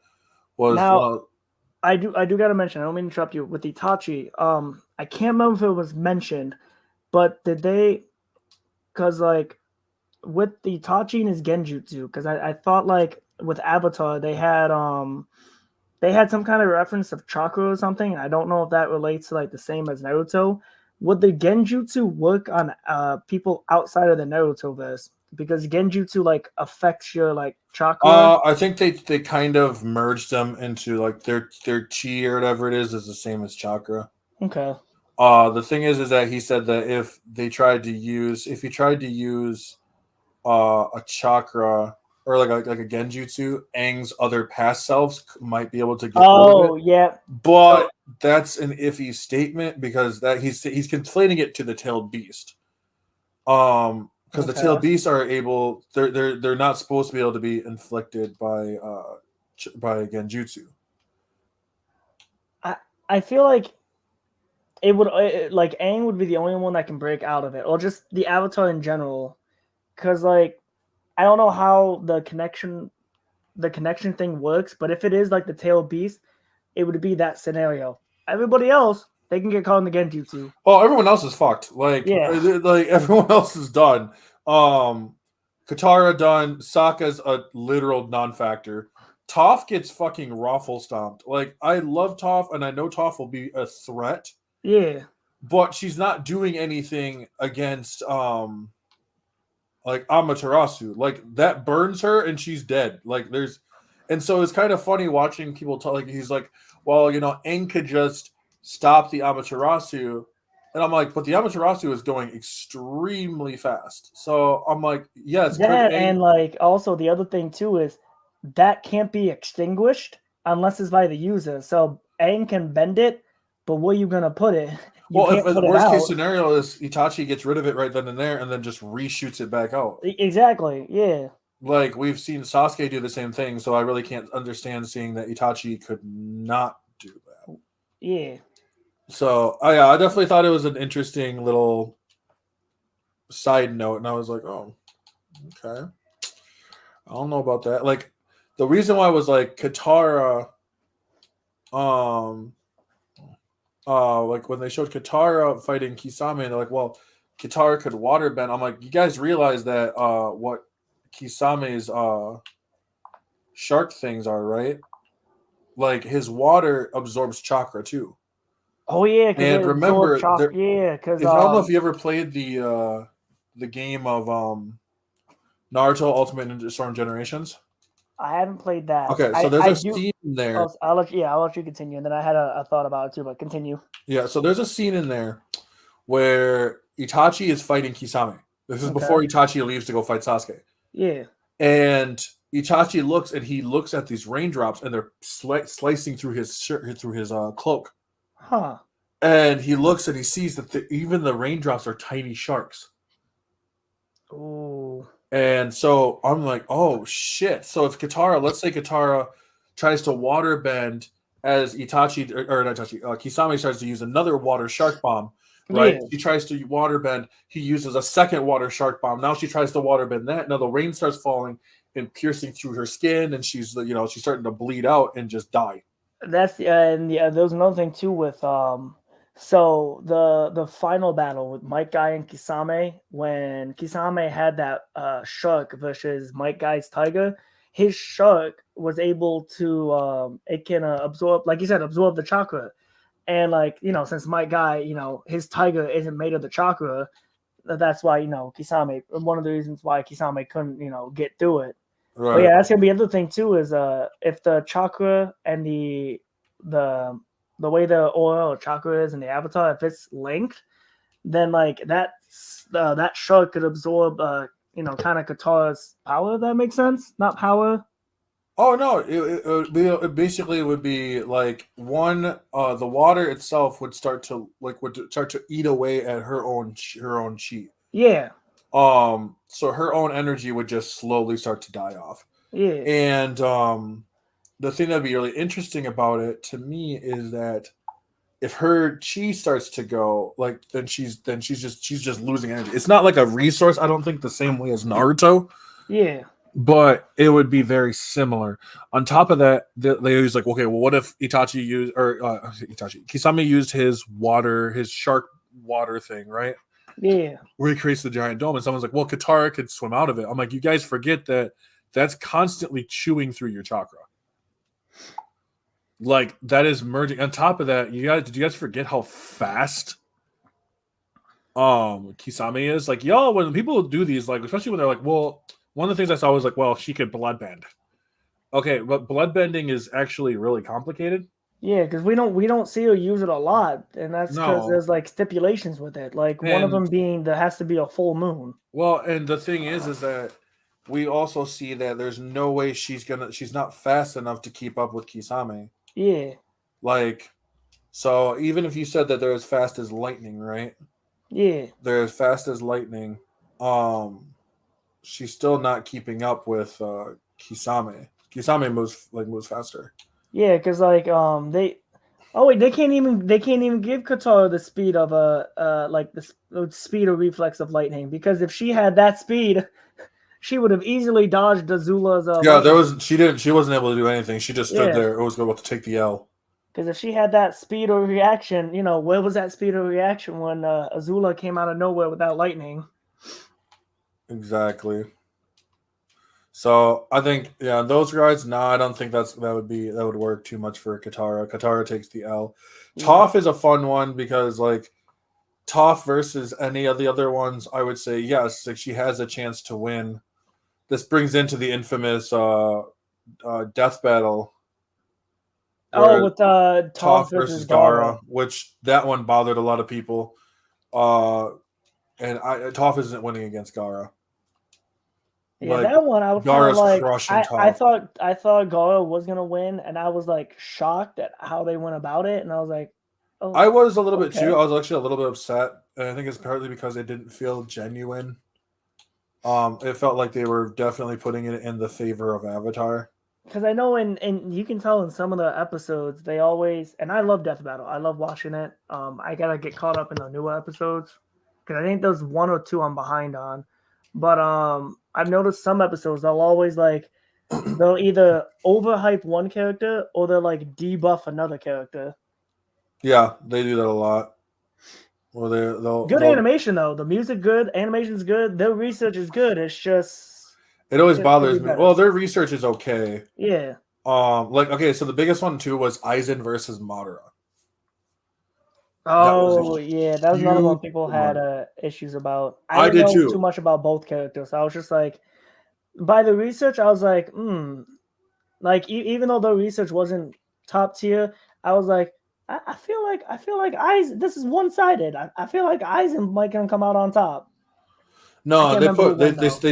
was Now, I do gotta mention. I don't mean to interrupt you with Itachi. I can't remember if it was mentioned, but did they? Because like with the Itachi and his Genjutsu, because I thought like with Avatar they had some kind of reference of chakra or something. I don't know if that relates to like the same as Naruto. Would the Genjutsu work on people outside of the Naruto verse? Because Genjutsu like affects your like chakra. I think they kind of merged them into like their chi or whatever it is the same as chakra. Okay. The thing is that he said that if you tried to use a chakra or like a genjutsu, Aang's other past selves might be able to get rid of Oh it. yeah. But that's an iffy statement because that he's conflating it to the tailed beast. Because the tailed beasts are able, they're not supposed to be able to be inflicted by genjutsu. I feel like it would like Aang would be the only one that can break out of it, or just the Avatar in general, because like I don't know how the connection thing works, but if it is like the tail beast, it would be that scenario. Everybody else they can get caught in the Genjutsu. Well, everyone else is fucked. Like, Yeah, like everyone else is done. Katara done. Sokka's a literal non-factor. Toph gets fucking raffle stomped. Like, I love Toph, and I know Toph will be a threat. Yeah. But she's not doing anything against like Amaterasu. Like, that burns her and she's dead. Like, and so it's kind of funny watching people talk. Like, he's like, well, Aang could just stop the Amaterasu. And I'm like, but the Amaterasu is going extremely fast. So I'm like, yes, could That Aang. and like also the other thing too is that can't be extinguished unless it's by the user. So Aang can bend it, but where you gonna put it? You Well, if can't the put it worst case out. scenario is Itachi gets rid of it right then and there and then just reshoots it back out. Exactly. Yeah. Like, we've seen Sasuke do the same thing, so I really can't understand seeing that Itachi could not do that. Yeah. So, I definitely thought it was an interesting little side note, and I was like, oh, okay. I don't know about that. Like, the reason why I was like Katara, like when they showed Katara fighting Kisame, and they're like, well, Katara could waterbend. I'm like, you guys realize that what Kisame's shark things are, right? Like, his water absorbs chakra too. Oh yeah, because And it absorbed remember, chalk. Yeah, because if I don't know if you ever played the game of Naruto Ultimate Ninja Storm Generations. I haven't played that. Okay, so there's I a do. scene in there. I'll let you continue, and then I had a thought about it too, but continue. Yeah, so there's a scene in there where Itachi is fighting Kisame. This is Okay. before Itachi leaves to go fight Sasuke. Yeah. And Itachi looks at these raindrops, and they're slicing through his shirt, through his cloak. Huh. And he looks and he sees that even the raindrops are tiny sharks. Ooh. And so I'm like, oh shit. So if let's say Katara tries to water bend as Itachi, or not Itachi, Kisame tries to use another water shark bomb, right? Yeah. She tries to water bend. He uses a second water shark bomb. Now she tries to water bend that. Now the rain starts falling and piercing through her skin, and she's starting to bleed out and just die. That's and yeah, there was another thing too with so the final battle with Might Guy and Kisame, when Kisame had that shark versus Might Guy's tiger, his shark was able to it can absorb, like you said, absorb the chakra. And like, since Might Guy, his tiger isn't made of the chakra, that's why, Kisame, one of the reasons why Kisame couldn't, get through it. But Right. yeah, that's gonna be another thing too. Is if the chakra and the the way the aura or chakra is in the avatar, if it's linked, then like that shark could absorb kind of Katara's power. If that makes sense. Not power. Oh no! It basically would be like the water itself would start to eat away at her own chi. Yeah. So her own energy would just slowly start to die off. Yeah. And the thing that'd be really interesting about it to me is that if her chi starts to go, like, then she's just losing energy. It's not like a resource, I don't think, the same way as Naruto, Yeah. but it would be very similar. On top of that, they use like, okay, well, what if Itachi used or Kisame used his shark water thing, right? Yeah. Where he creates the giant dome, and someone's like, well, Katara could swim out of it. I'm like, you guys forget that that's constantly chewing through your chakra. Like, that is merging. On top of that, did you guys forget how fast Kisame is? Like, y'all, when people do these, like, especially when they're like, well, one of the things I saw was like, well, she could bloodbend. Okay, but bloodbending is actually really complicated. Yeah, because we don't see her use it a lot, and that's because No. there's like stipulations with it. Like one of And them being there has to be a full moon. well, and the thing is that we also see that there's no way she's not fast enough to keep up with Kisame. Yeah. Like, so even if you said that they're as fast as lightning, right? Yeah. They're as fast as lightning. She's still not keeping up with Kisame. Kisame moves faster. Yeah, because like they oh wait, they can't even give Katara the speed of like the speed or reflex of lightning, because if she had that speed, she would have easily dodged Azula's Yeah, lightning. she wasn't able to do anything. She just stood Yeah, there. It was about to take the L. because if she had that speed or reaction, where was that speed or reaction when Azula came out of nowhere without lightning? Exactly. So I think those guys. No, I don't think that would work too much for Katara. Katara takes the L. Yeah. Toph is a fun one because like Toph versus any of the other ones, I would say yes, like she has a chance to win. This brings into the infamous death battle. With Toph Toph versus versus Gara, which that one bothered a lot of people. And Toph isn't winning against Gara. Yeah, Like that one I was kind of Gara's like crushing I Toph. thought Gara was gonna win, and I was like shocked at how they went about it, and I was like, oh, I was a little bit okay. too. I was actually a little bit upset, and I think it's partly because it didn't feel genuine. It felt like they were definitely putting it in the favor of Avatar. Because I know and you can tell in some of the episodes they always, and I love Death Battle. I love watching it. I gotta get caught up in the newer episodes because I think there's one or two I'm behind on. But I've noticed some episodes they'll always like they'll either overhype one character or they'll like debuff another character. Yeah, they do that a lot. Or they'll Animation though, the music good, animation's good, their research is good. It's just it always bothers me. better. Well, their research is okay. Yeah. Like okay, so the biggest one too was Aizen versus Madara. Oh yeah, that was another one people had issues about. I didn't did know too. too much about both characters. I was just like, by the research, I was like, like even though the research wasn't top tier, I was like, I feel like Aizen. This is one sided. I feel like Aizen might gonna come out on top. No, they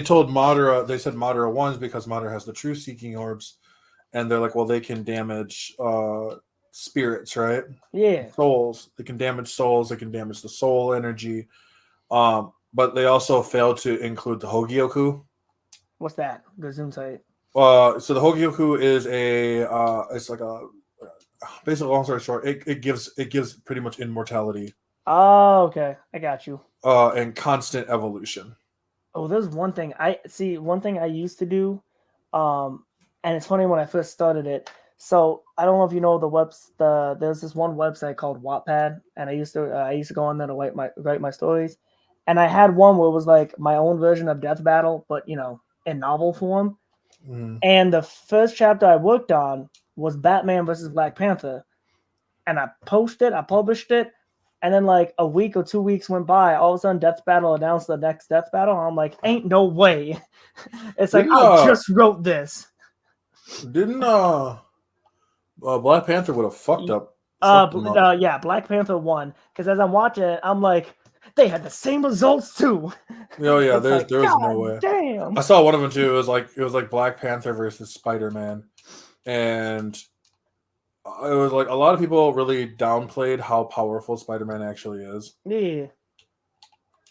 told Madara. They said Madara wins because Madara has the true seeking orbs, and they're like, well, they can damage spirits, right? Yeah, souls. They can damage souls. They can damage the soul energy. But they also failed to include the Hogyoku. What's that? Gesundheit. So the Hogyoku is it's like a basically, long story short, it gives pretty much immortality. Oh, okay, I got you. And constant evolution. Oh, there's one thing I see. One thing I used to do, and it's funny when I first started it. So I don't know if you know there's this one website called Wattpad, and I used to go on there to write my stories, and I had one where it was like my own version of Death Battle, but in novel form. Mm. And the first chapter I worked on was Batman versus Black Panther, and I published it. And then like a week or 2 weeks went by, all of a sudden Death Battle announced the next Death Battle. And I'm like, ain't no way. It's like I just wrote this. Didn't Black Panther would have fucked up. Yeah, Black Panther won. Because as I'm watching it, I'm like, they had the same results too. Oh yeah, there was no way. Damn. I saw one of them too. It was like Black Panther versus Spider-Man, and it was like a lot of people really downplayed how powerful Spider-Man actually is. Yeah.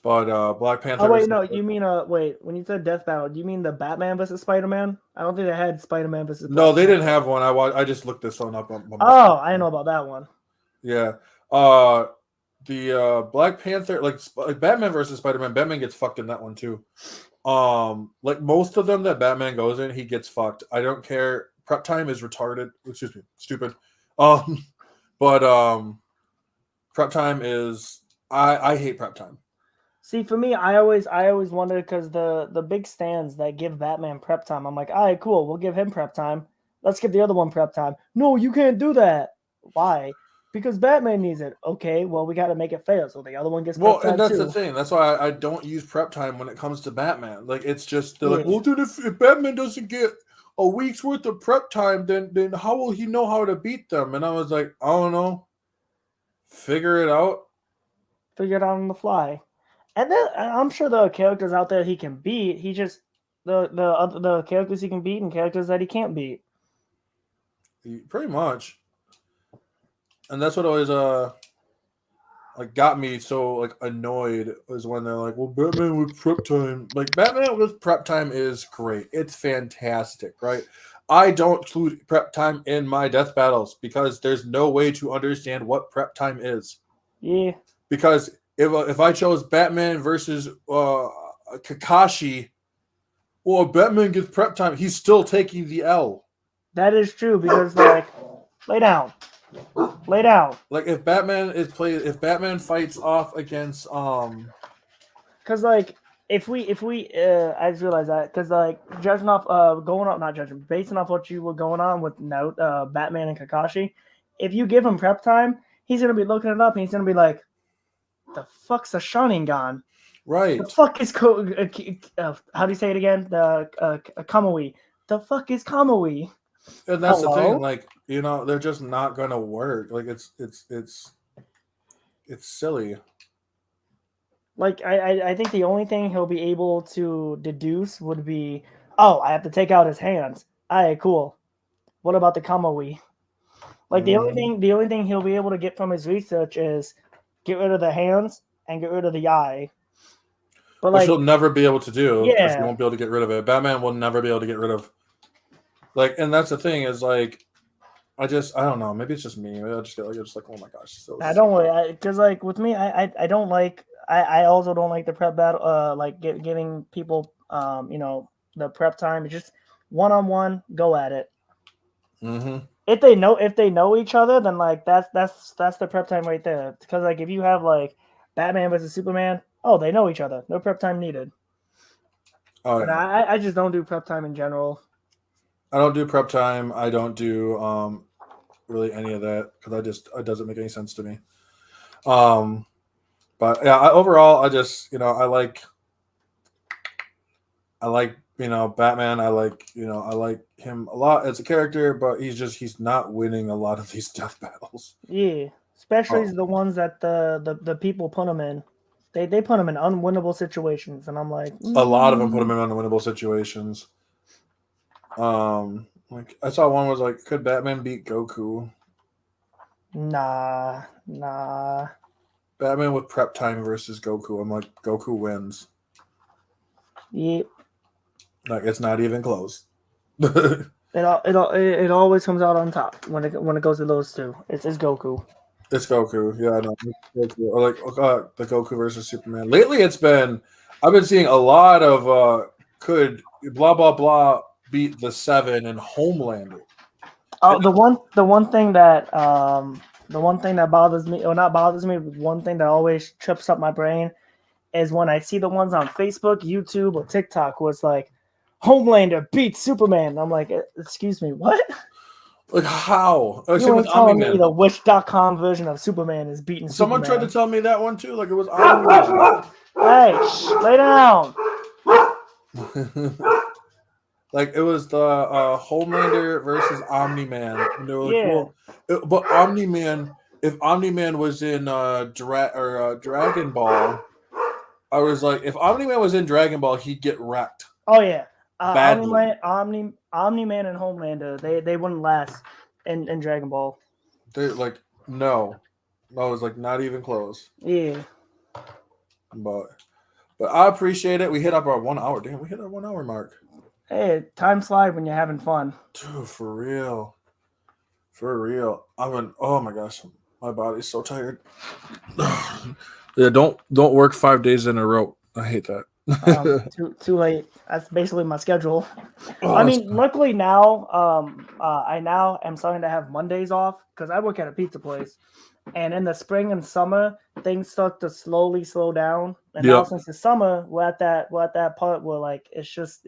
But Black Panther. Oh wait, no, you mean wait, when you said Death Battle, do you mean the Batman versus Spider-Man? I don't think they had Spider-Man versus. No, they didn't have one. I just looked this one up. On I didn't know about that one. Yeah. The Black Panther, like Batman versus Spider-Man, Batman gets fucked in that one too. Like most of them that Batman goes in, he gets fucked. I don't care. Prep time is retarded. Excuse me, stupid. But prep time is I hate prep time. See, for me, I always wondered because the big stands that give Batman prep time, I'm like, all right, cool, we'll give him prep time. Let's give the other one prep time. No, you can't do that. Why? Because Batman needs it. Okay, well, we got to make it fair, so the other one gets prep time and that's too. the thing. That's why I don't use prep time when it comes to Batman. Like, it's just, they're like, well, dude, if Batman doesn't get a week's worth of prep time, then how will he know how to beat them? And I was like, I don't know. Figure it out. Figure it out on the fly. And then I'm sure there are characters out there he can beat. He just the characters he can beat and characters that he can't beat. Pretty much. And that's what always like got me so like annoyed was when they're like, well, Batman with prep time. Like, Batman with prep time is great. It's fantastic, right? I don't include prep time in my death battles because there's no way to understand what prep time is. Yeah. Because if I chose Batman versus Kakashi, well, Batman gets prep time. He's still taking the L. That is true because, like, lay down. Like, if Batman fights off against because like if we I just realized that because like judging off going on, not judging, basing off what you were going on with Batman and Kakashi, if you give him prep time, he's gonna be looking it up and he's gonna be like, the fuck's a Sharingan? Right. The fuck is how do you say it again? The Kamui. The fuck is Kamui? And that's the Hello? thing, like, you know, they're just not gonna work. Like it's silly. Like I think the only thing he'll be able to deduce would be, oh, I have to take out his hands. Alright, cool. What about the Kamui? Like the only thing he'll be able to get from his research is get rid of the hands and get rid of the eye. But Which like, he'll never be able to do because he yeah, won't be able to get rid of it. Batman will never be able to get rid of, like, and that's the thing is like, I don't know. Maybe it's just me. Maybe I just get like, oh my gosh. So I don't worry, because like with me, I don't like. I also don't like the prep battle. Like giving people you know, the prep time. It's just one-on-one, go at it. Mm-hmm. If they know each other, then like that's the prep time right there. Because like if you have like Batman versus Superman, oh, they know each other, no prep time needed. Oh, But yeah. I just don't do prep time in general. I don't do prep time. I don't do really any of that because it doesn't make any sense to me. But yeah, overall, I just, you know, I like, you know, Batman. I like him a lot as a character, but he's not winning a lot of these death battles. Yeah, especially Oh, the ones that the people put him in. They put him in unwinnable situations, and I'm like, a lot of them put him in unwinnable situations. Like I saw one was like, could Batman beat Goku? nah. Batman with prep time versus Goku. I'm like, Goku wins. Yeah, Like it's not even close. it always comes out on top when it goes to those two. It's Goku. It's Goku. Yeah, I know. It's Goku. Or like the Goku versus Superman. Lately, I've been seeing a lot of could blah blah blah beat the Seven and Homelander. Oh, the one thing that bothers me, or not bothers me, but one thing that always trips up my brain is when I see the ones on Facebook, YouTube, or TikTok where it's like Homelander beats Superman. I'm like, excuse me, what? Like how? You Same with ain't Omni telling me Man. the Wish.com version of Superman is beating Someone tried to Superman. tell me that one too. Like it was Omni Hey, lay down. Man. Like it was the Homelander versus Omni Man. And they were like, Yeah. well, but Omni Man. If Omni Man was in Dragon Ball, I was like, if Omni Man was in Dragon Ball, he'd get wrecked Oh yeah. badly. Omni Man and Homelander, they wouldn't last in Dragon Ball. They're like, no, I was like, not even close. Yeah. But I appreciate it. We hit up our 1 hour. Damn, we hit our 1 hour mark. Hey, time slide when you're having fun. Dude, for real. For real. Oh my gosh. My body's so tired. Yeah, don't work 5 days in a row. I hate that. Too late. That's basically my schedule. Oh, I mean, luckily now, I now am starting to have Mondays off because I work at a pizza place, and in the spring and summer, things start to slowly slow down. And now yep. since the summer, we're at that part where like it's just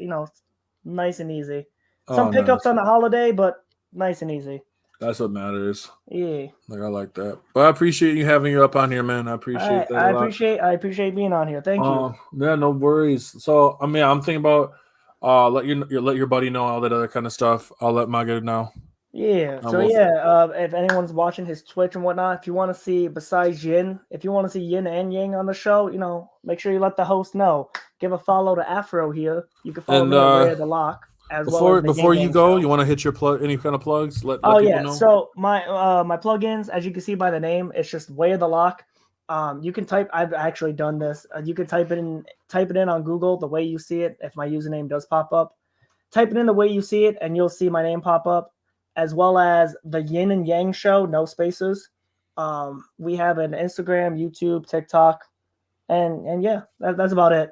nice and easy. Some Oh, pickups nice. on the holiday, but nice and easy. That's what matters. Yeah. Like I like that. But I appreciate you having you up on here, man. I appreciate that a lot. I appreciate being on here. Thank you. Yeah, no worries. So I mean, I'm thinking about let your buddy know all that other kind of stuff. I'll let Maga know. Yeah. So We'll, yeah, if anyone's watching his Twitch and whatnot, if you want to see besides Yin, if you want to see Yin and Yang on the show, make sure you let the host know. Give a follow to Afro here. You can follow me at ThewayoftheLock as well as the before Yang you Yang go, show. you want to hit your any kind of plugs? Let Oh people yeah. know. So my plugins, as you can see by the name, it's just ThewayoftheLock. You can type. I've actually done this. You can type it in on Google the way you see it. If my username does pop up, type it in the way you see it, and you'll see my name pop up, as well as the Yin and Yang Show, no spaces. We have an Instagram, YouTube, TikTok, and yeah, that's about it.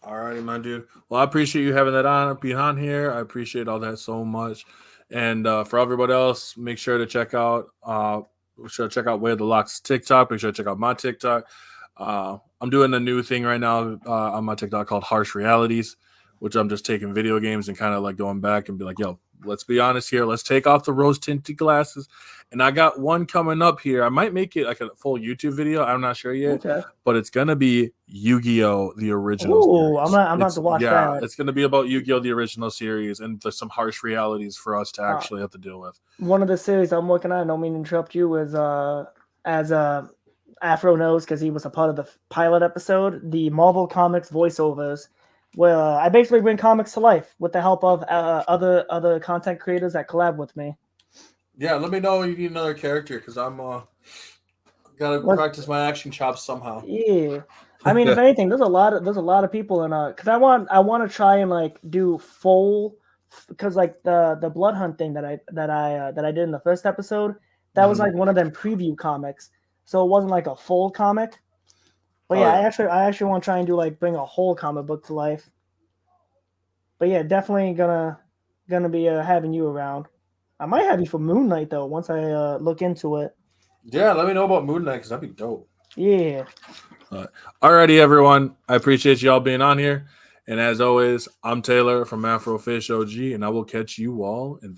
All righty, my dude. Well, I appreciate you having that being on here. I appreciate all that so much. And for everybody else, make sure to check out Way of the Lock's TikTok. Make sure to check out my TikTok. I'm doing a new thing right now on my TikTok called Harsh Realities, which I'm just taking video games and kind of like going back and be like, yo, let's be honest here. Let's take off the rose tinted glasses. And I got one coming up here. I might make it like a full YouTube video. I'm not sure yet, Okay. but it's gonna be Yu-Gi-Oh! The original Ooh, series. I'm about to watch that. It's gonna be about Yu-Gi-Oh! The original series, and there's some harsh realities for us to actually have to deal with. One of the series I'm working on, I don't mean to interrupt you, is as Afro knows because he was a part of the pilot episode, the Marvel Comics voiceovers, where I basically bring comics to life with the help of other content creators that collab with me. Yeah, let me know if you need another character because I'm gotta practice my action chops somehow. Yeah, I mean, if anything, there's a lot of people in because I want to try and like do full, because like the blood hunt thing that I did in the first episode, that was like one of them preview comics, so it wasn't like a full comic. But yeah, I actually want to try and do like bring a whole comic book to life. But yeah, definitely gonna be having you around. I might have you for Moon Knight though once I look into it. Yeah, let me know about Moon Knight because that'd be dope. Yeah. Alrighty, everyone. I appreciate y'all being on here. And as always, I'm Taylor from Afro Fish OG, and I will catch you all in the